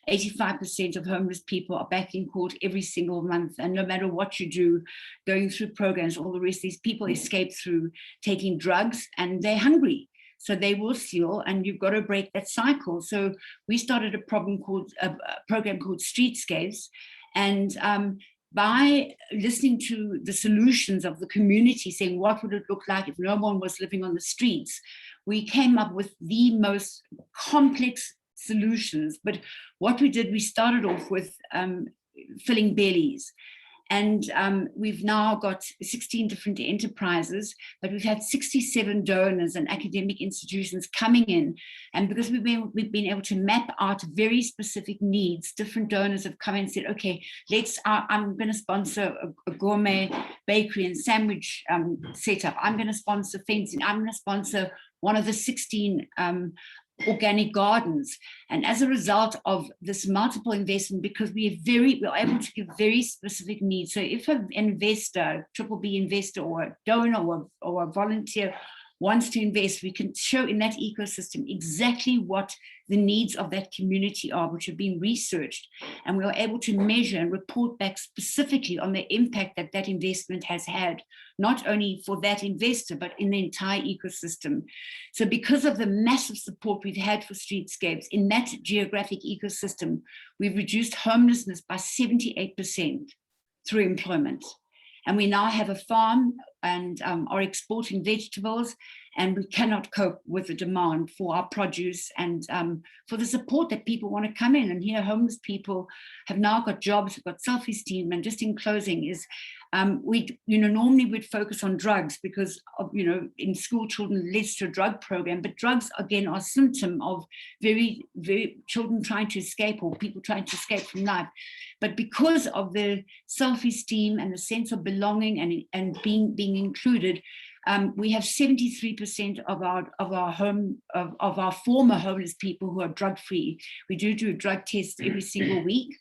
85% of homeless people are back in court every single month. And no matter what you do, going through programs, all the rest, these people escape through taking drugs, and they're hungry. So they will steal, and you've got to break that cycle. So we started a program called Streetscapes, and by listening to the solutions of the community, saying what would it look like if no one was living on the streets, we came up with the most complex solutions. But what we did, we started off with filling bellies. And we've now got 16 different enterprises, but we've had 67 donors and academic institutions coming in. And because we've been able to map out very specific needs, different donors have come in and said, okay, I'm going to sponsor a gourmet bakery and sandwich setup. I'm going to sponsor fencing. I'm going to sponsor one of the 16 organic gardens. And as a result of this multiple investment, because we're able to give very specific needs. So if an investor, triple B investor or a donor or a volunteer wants to invest, we can show in that ecosystem exactly what the needs of that community are, which have been researched. And we are able to measure and report back specifically on the impact that that investment has had, not only for that investor, but in the entire ecosystem. So because of the massive support we've had for Streetscapes in that geographic ecosystem, we've reduced homelessness by 78% through employment. And we now have a farm and are exporting vegetables, and we cannot cope with the demand for our produce and for the support that people want to come in. And here, homeless people have now got jobs, have got self-esteem. And just in closing is, normally we'd focus on drugs because of, in school children leads to a drug program, but drugs again are a symptom of very, very children trying to escape or people trying to escape from life. But because of the self-esteem and the sense of belonging and being included, We have 73% of our former homeless people who are drug-free. We do a drug test every single week.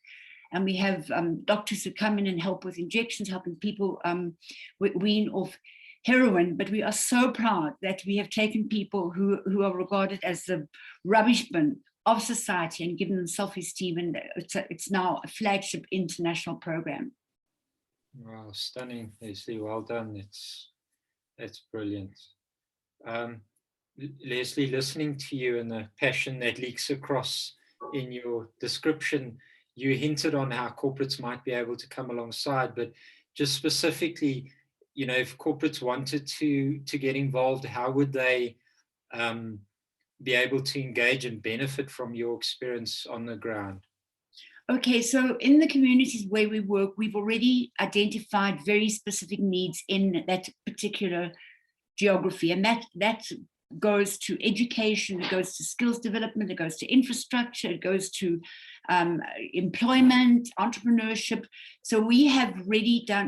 And we have doctors who come in and help with injections, helping people wean off heroin. But we are so proud that we have taken people who are regarded as the rubbish bin of society and given them self-esteem. And it's now a flagship international program. Wow, stunning, Leslie. Well done. That's brilliant. Leslie, listening to you and the passion that leaks across in your description, you hinted on how corporates might be able to come alongside, but just specifically, you know, if corporates wanted to get involved, how would they be able to engage and benefit from your experience on the ground? Okay, so in the communities where we work, we've already identified very specific needs in that particular geography, and that goes to education, it goes to skills development, it goes to infrastructure, it goes to employment, entrepreneurship. So we have ready-made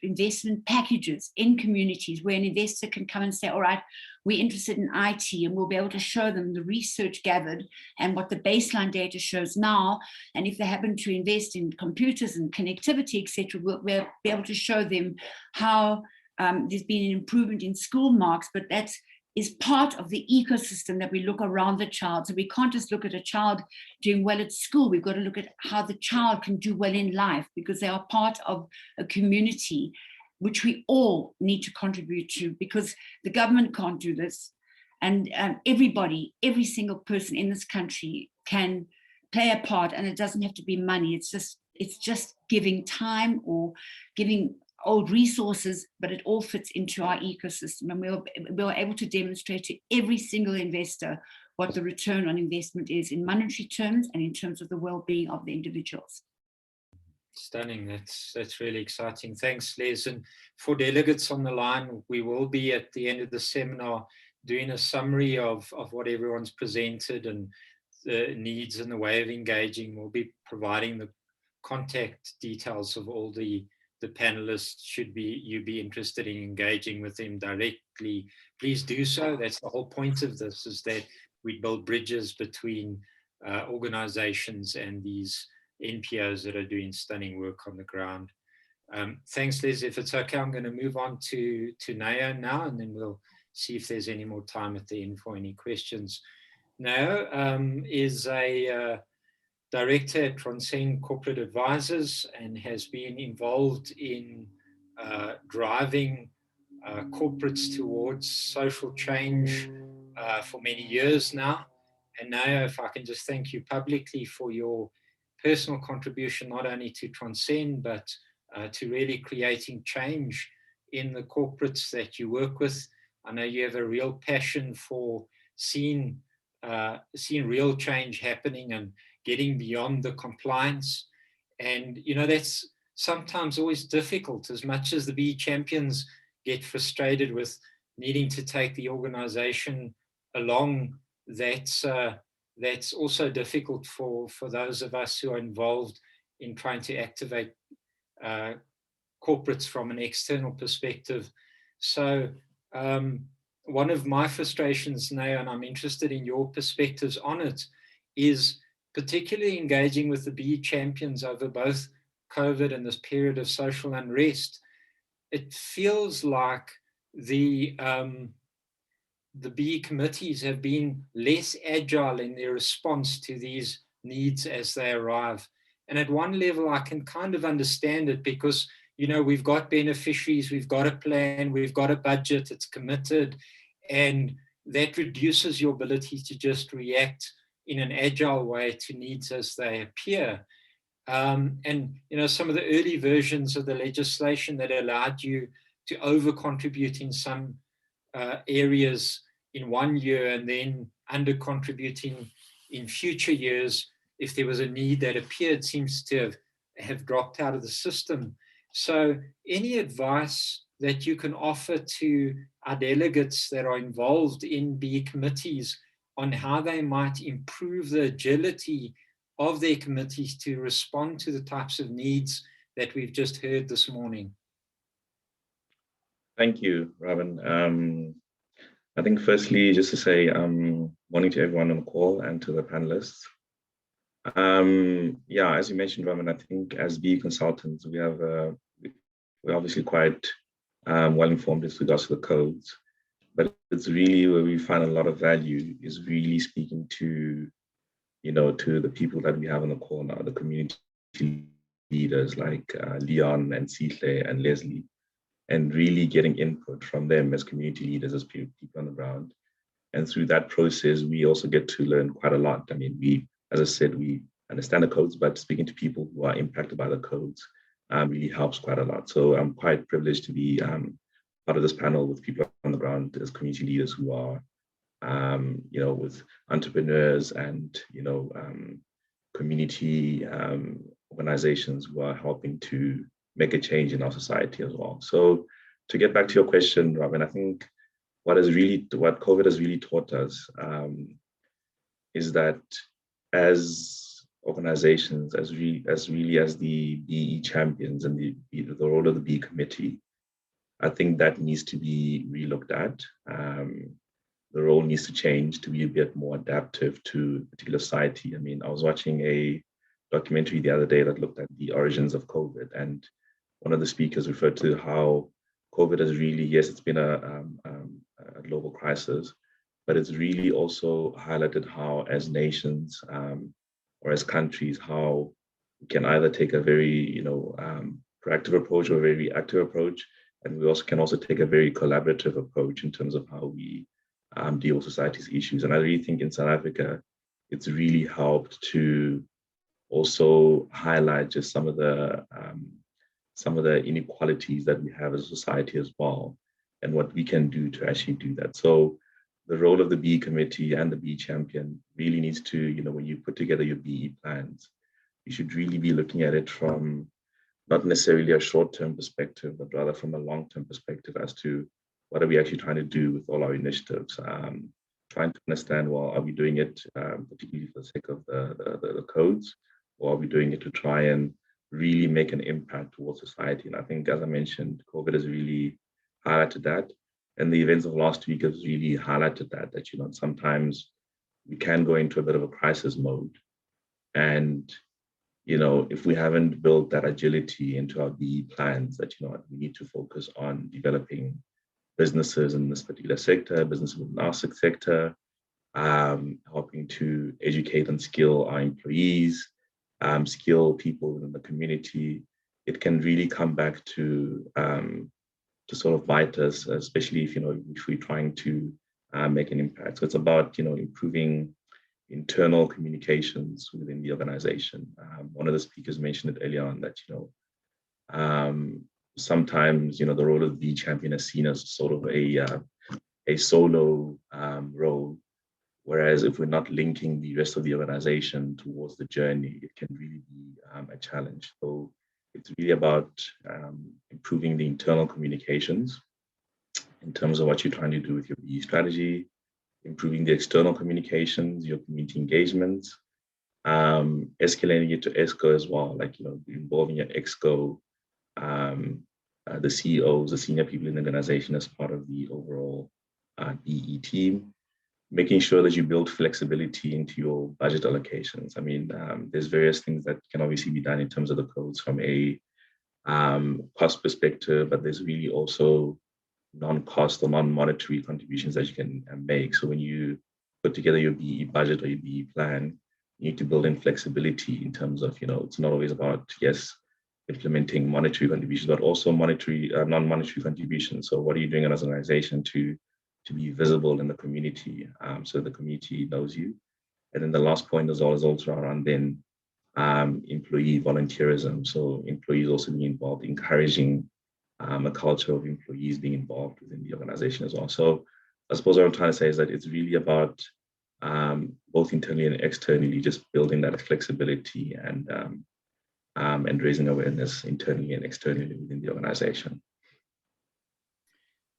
investment packages in communities where an investor can come and say, all right, we're interested in IT, and we'll be able to show them the research gathered and what the baseline data shows now. And if they happen to invest in computers and connectivity, etc., we'll be able to show them how there's been an improvement in school marks, but that is part of the ecosystem that we look around the child. So we can't just look at a child doing well at school. We've got to look at how the child can do well in life, because they are part of a community which we all need to contribute to, because the government can't do this. And everybody, every single person in this country can play a part, and it doesn't have to be money. It's just giving time or giving old resources, but it all fits into our ecosystem. And we're able to demonstrate to every single investor what the return on investment is in monetary terms and in terms of the well-being of the individuals. Stunning. That's really exciting. Thanks, Les. And for delegates on the line, we will be at the end of the seminar doing a summary of what everyone's presented and the needs and the way of engaging. We'll be providing the contact details of all the panelists. Should you be interested in engaging with them directly, please do so. That's the whole point of this, is that we build bridges between organizations and these NPOs that are doing stunning work on the ground. Thanks, Liz. If it's okay, I'm going to move on to Nao now, and then we'll see if there's any more time at the end for any questions. Nao is a director at Transcend Corporate Advisors and has been involved in driving corporates towards social change for many years now. And Nao, if I can just thank you publicly for your personal contribution, not only to Transcend, but to really creating change in the corporates that you work with. I know you have a real passion for seeing real change happening and getting beyond the compliance. And, you know, that's sometimes always difficult. As much as the BE champions get frustrated with needing to take the organization along, that's also difficult for those of us who are involved in trying to activate corporates from an external perspective. So one of my frustrations now, and I'm interested in your perspectives on it, is particularly engaging with the BE champions over both COVID and this period of social unrest. It feels like the BE committees have been less agile in their response to these needs as they arrive. And at one level, I can kind of understand it, because, you know, we've got beneficiaries, we've got a plan, we've got a budget, it's committed, and that reduces your ability to just react in an agile way to needs as they appear. And, you know, some of the early versions of the legislation that allowed you to over-contribute in some areas in one year and then under-contributing in future years if there was a need that appeared, seems to have dropped out of the system. So any advice that you can offer to our delegates that are involved in BE committees on how they might improve the agility of their committees to respond to the types of needs that we've just heard this morning? Thank you, Robin. I think firstly, just to say morning to everyone on the call and to the panelists. Yeah, as you mentioned, Robin, I think as BE consultants, we're obviously quite well informed as regards to the codes, but it's really where we find a lot of value is really speaking to, to the people that we have on the call now, the community leaders like Leon and Sihle and Leslie, and really getting input from them as community leaders, as people on the ground. And through that process, we also get to learn quite a lot. I mean, as I said, we understand the codes, but speaking to people who are impacted by the codes really helps quite a lot. So I'm quite privileged to be part of this panel with people on the ground as community leaders who are, with entrepreneurs and, community organizations who are helping to make a change in our society as well. So to get back to your question, Robin, I think what COVID has really taught us is that as organizations, as the BE champions and the role of the BE committee, I think that needs to be relooked at. The role needs to change to be a bit more adaptive to a particular society. I mean, I was watching a documentary the other day that looked at the origins of COVID, and one of the speakers referred to how COVID has really, yes, it's been a global crisis, but it's really also highlighted how as nations or as countries, how we can either take a very, proactive approach or a very reactive approach. And we also can take a very collaborative approach in terms of how we deal with society's issues. And I really think in South Africa, it's really helped to also highlight just some of the inequalities that we have as a society as well, and what we can do to actually do that. So the role of the BE committee and the BE champion really needs to, when you put together your BE plans, you should really be looking at it from not necessarily a short-term perspective, but rather from a long-term perspective as to what are we actually trying to do with all our initiatives, trying to understand, well, are we doing it particularly for the sake of the codes, or are we doing it to try and really make an impact towards society? And I think, as I mentioned, COVID has really highlighted that. And the events of last week has really highlighted that, sometimes we can go into a bit of a crisis mode. And, if we haven't built that agility into our BE plans, that, we need to focus on developing businesses in this particular sector, businesses in our sector, helping to educate and skill our employees, skill people within the community, it can really come back to sort of bite us, especially if we're trying to make an impact. So it's about improving internal communications within the organization. One of the speakers mentioned it earlier on that sometimes the role of the champion is seen as sort of a solo role. Whereas if we're not linking the rest of the organization towards the journey, it can really be a challenge. So it's really about improving the internal communications in terms of what you're trying to do with your BE strategy, improving the external communications, your community engagements, escalating it to ESCO as well, like, involving your EXCO, the CEOs, the senior people in the organization as part of the overall BE team. Making sure that you build flexibility into your budget allocations. I mean, there's various things that can obviously be done in terms of the codes from a cost perspective, but there's really also non-cost or non-monetary contributions that you can make. So when you put together your BE budget or your BE plan, you need to build in flexibility in terms of, it's not always about, yes, implementing monetary contributions, but also monetary, non-monetary contributions. So what are you doing as an organization to be visible in the community, so the community knows you? And then the last point is also around then employee volunteerism. So employees also being involved, encouraging a culture of employees being involved within the organization as well. So I suppose what I'm trying to say is that it's really about both internally and externally, just building that flexibility and raising awareness internally and externally within the organization.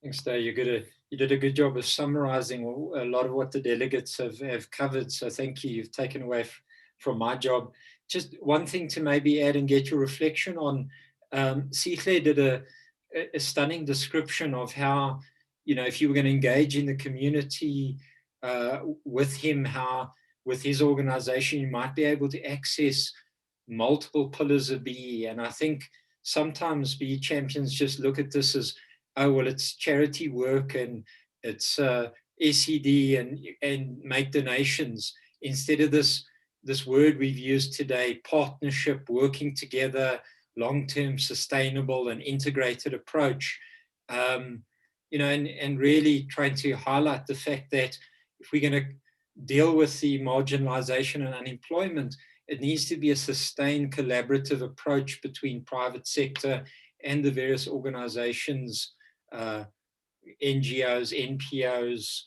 Thanks, Dave. You did a good job of summarizing a lot of what the delegates have covered. So thank you. You've taken away from my job. Just one thing to maybe add and get your reflection on. Sihle did a stunning description of how, you know, if you were going to engage in the community with him, how with his organization, you might be able to access multiple pillars of BE. And I think sometimes BE champions just look at this as, oh, well, it's charity work and it's SED and make donations, instead of this word we've used today, partnership, working together, long-term sustainable and integrated approach. You know, and really trying to highlight the fact that if we're going to deal with the marginalization and unemployment, it needs to be a sustained collaborative approach between private sector and the various organizations, NGOs, NPOs,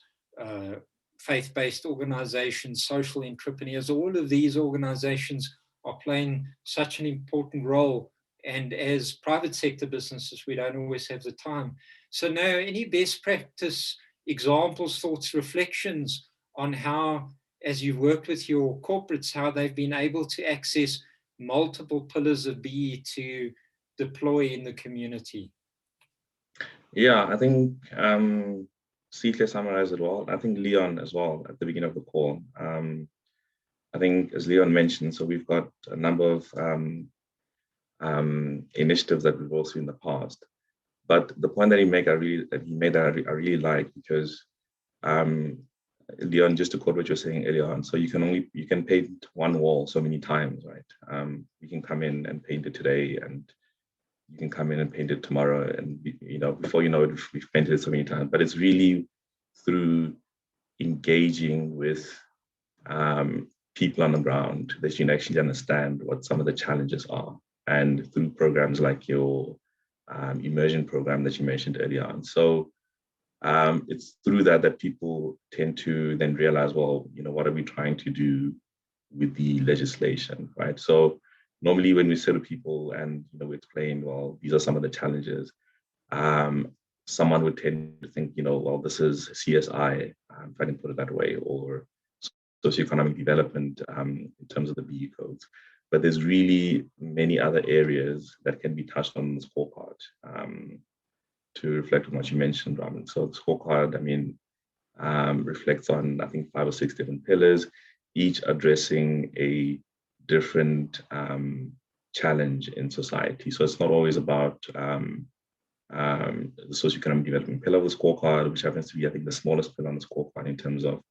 faith-based organizations, social entrepreneurs. All of these organizations are playing such an important role. And as private sector businesses, we don't always have the time. So now, any best practice examples, thoughts, reflections on how, as you've worked with your corporates, how they've been able to access multiple pillars of BE to deploy in the community? Yeah, I think Sihle summarized it well. I think Leon as well at the beginning of the call. I think, as Leon mentioned, so we've got a number of initiatives that we've also in the past. But the point that he made, I really like, because Leon, just to quote what you're saying earlier on, so you can paint one wall so many times, right? You can come in and paint it today, and you can come in and paint it tomorrow, and you know, before you know it, we've painted it so many times. But it's really through engaging with people on the ground that you can actually understand what some of the challenges are, and through programs like your immersion program that you mentioned earlier on. So it's through that people tend to then realize, well, you know, what are we trying to do with the legislation, right? So normally when we say to people and, you know, we explain, well, these are some of the challenges, someone would tend to think, you know, well, this is CSI, if I can put it that way, or socioeconomic development in terms of the BE codes. But there's really many other areas that can be touched on the scorecard, to reflect on what you mentioned, Raman. So the scorecard, I mean, reflects on, I think, 5 or 6 different pillars, each addressing a different challenge in society. So it's not always about the socioeconomic development pillar of the scorecard, which happens to be, I think, the smallest pillar on the scorecard in terms of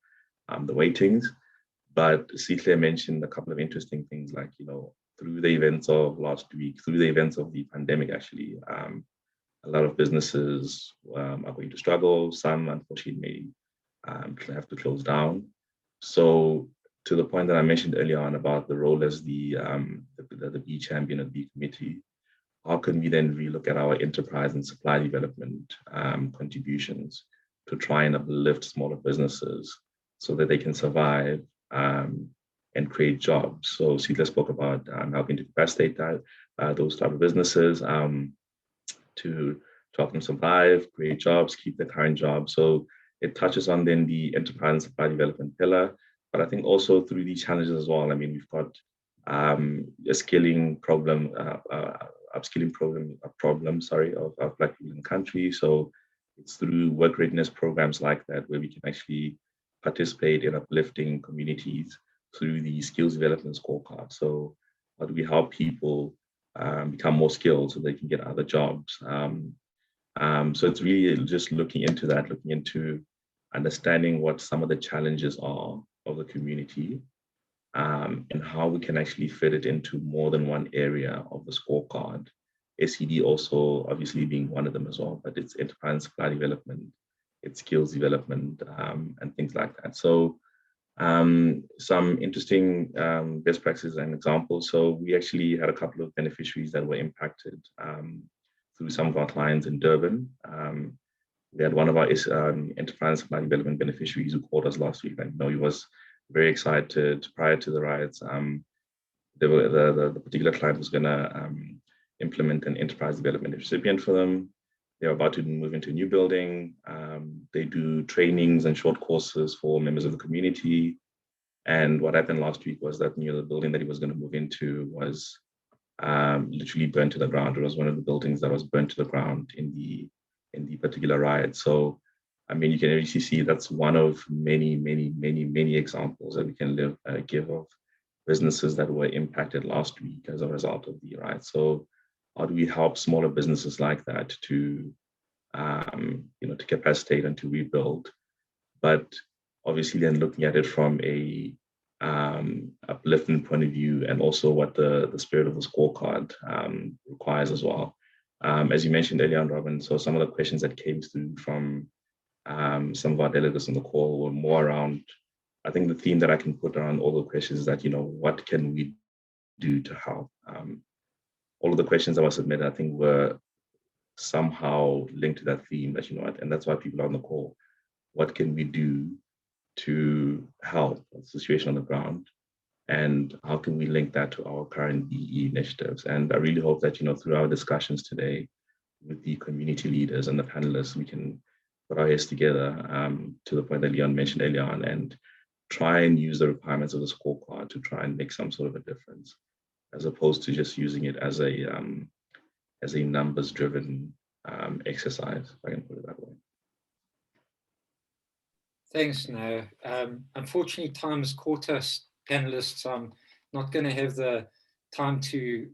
the weightings. But Sihle mentioned a couple of interesting things, like, you know, through the events of last week, through the events of the pandemic, actually, a lot of businesses are going to struggle. Some, unfortunately, may have to close down. So to the point that I mentioned earlier on about the role as the BE champion of the committee, how can we then relook at our enterprise and supply development contributions to try and uplift smaller businesses so that they can survive and create jobs? So Sihle spoke about helping to capacitate those type of businesses to help them survive, create jobs, keep their current jobs. So it touches on then the enterprise and supply development pillar, but I think also through these challenges as well. I mean, we've got a skilling problem, upskilling problem, of Black people in the country. So it's through work readiness programs like that where we can actually participate in uplifting communities through the skills development scorecard. So how do we help people become more skilled so they can get other jobs? So it's really just looking into that, looking into understanding what some of the challenges are of the community, and how we can actually fit it into more than one area of the scorecard. SED also obviously being one of them as well, but it's enterprise and supply development, it's skills development, and things like that. So some interesting best practices and examples. So we actually had a couple of beneficiaries that were impacted through some of our clients in Durban. We had one of our enterprise supply development beneficiaries who called us last week. And he was very excited prior to the riots. The particular client was going to implement an enterprise development recipient for them. They're about to move into a new building. They do trainings and short courses for members of the community. And what happened last week was that the building that he was going to move into was literally burnt to the ground. It was one of the buildings that was burnt to the ground in the particular riot. So, I mean, you can really see that's one of many examples that we can give of businesses that were impacted last week as a result of the riot. So, how do we help smaller businesses like that to, to capacitate and to rebuild? But obviously, then looking at it from a uplifting point of view, and also what the spirit of the scorecard requires as well. As you mentioned earlier on, Robin, so some of the questions that came through from some of our delegates on the call were more around, I think the theme that I can put around all the questions is that, what can we do to help? All of the questions that were submitted, I think, were somehow linked to that theme, that, and that's why people are on the call. What can we do to help the situation on the ground? And how can we link that to our current BE initiatives? And I really hope that, through our discussions today with the community leaders and the panelists, we can put our heads together to the point that Leon mentioned earlier on, and try and use the requirements of the scorecard to try and make some sort of a difference, as opposed to just using it as a numbers-driven exercise, if I can put it that way. Thanks, No. Unfortunately, time has caught us, panelists. I'm not going to have the time to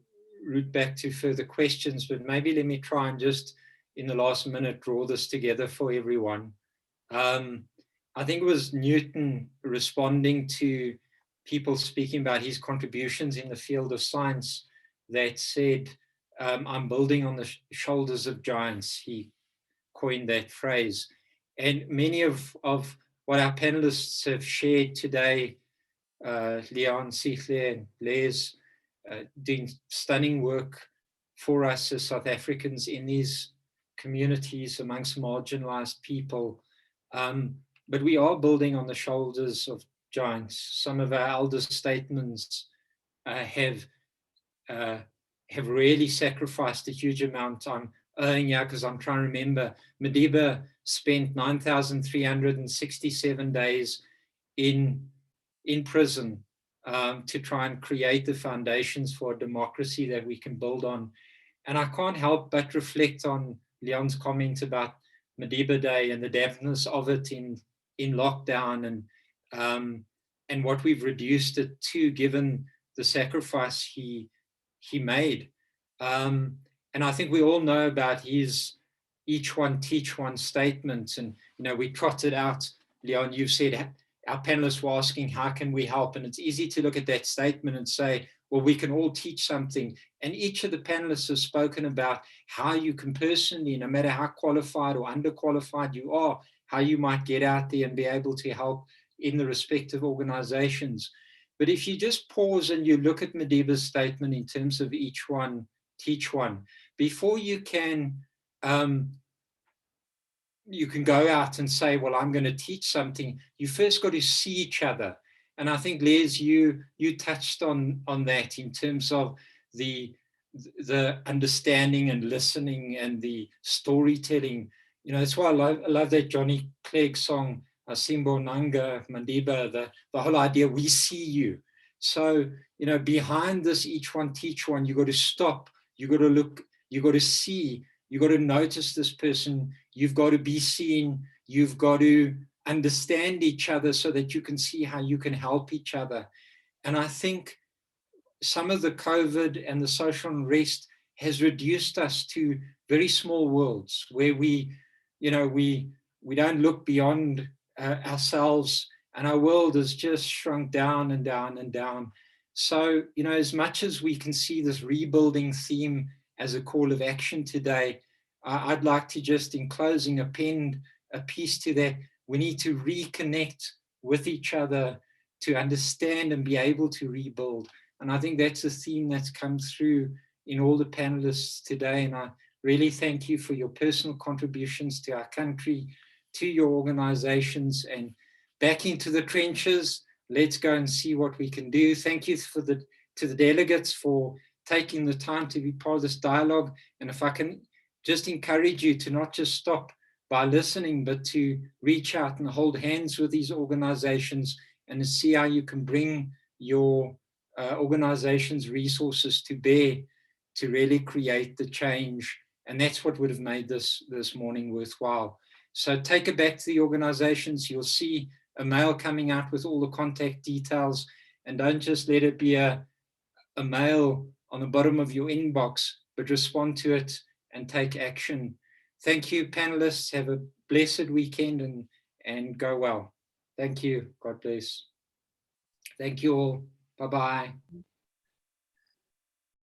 route back to further questions, but maybe let me try and just, in the last minute, draw this together for everyone. I think it was Newton responding to people speaking about his contributions in the field of science that said, I'm building on the shoulders of giants. He coined that phrase. And many of what our panelists have shared today, Leon, Sihle, and Les, doing stunning work for us as South Africans in these communities amongst marginalized people. But we are building on the shoulders of giants. Some of our elder statesmen have really sacrificed a huge amount. I'm owing here because I'm trying to remember. Madiba spent 9,367 days in prison to try and create the foundations for a democracy that we can build on. And I can't help but reflect on Leon's comment about Madiba Day and the dampness of it in lockdown, and what we've reduced it to, given the sacrifice he made. And I think we all know about his each one teach one statements, and we trotted out. Leon, you've said our panelists were asking, how can we help? And it's easy to look at that statement and say, well, we can all teach something. And each of the panelists has spoken about how you can personally, no matter how qualified or underqualified you are, how you might get out there and be able to help in the respective organizations. But if you just pause and you look at Madiba's statement in terms of each one, teach one, before you can go out and say, well, I'm going to teach something, you first got to see each other. And I think, Les, you touched on that in terms of the understanding and listening and the storytelling. That's why I love that Johnny Clegg song, Simbo Nanga Madiba, the whole idea, we see you. So, behind this each one teach one, you got to stop, you got to look, you got to see, you got to notice this person, you've got to be seen, you've got to understand each other so that you can see how you can help each other. And I think some of the COVID and the social unrest has reduced us to very small worlds where we don't look beyond ourselves, and our world has just shrunk down and down and down. So, as much as we can see this rebuilding theme as a call of action today, I'd like to just, in closing, append a piece to that. We need to reconnect with each other to understand and be able to rebuild. And I think that's a theme that's come through in all the panelists today. And I really thank you for your personal contributions to our country, to your organizations, and back into the trenches. Let's go and see what we can do. Thank you to the delegates for taking the time to be part of this dialogue. And if I can just encourage you to not just stop by listening, but to reach out and hold hands with these organizations and to see how you can bring your organization's resources to bear to really create the change. And that's what would have made this morning worthwhile. So take it back to the organizations. You'll see a mail coming out with all the contact details, and don't just let it be a mail on the bottom of your inbox, but respond to it and take action. Thank you, panelists. Have a blessed weekend and go well. Thank you. God bless. Thank you all. Bye-bye.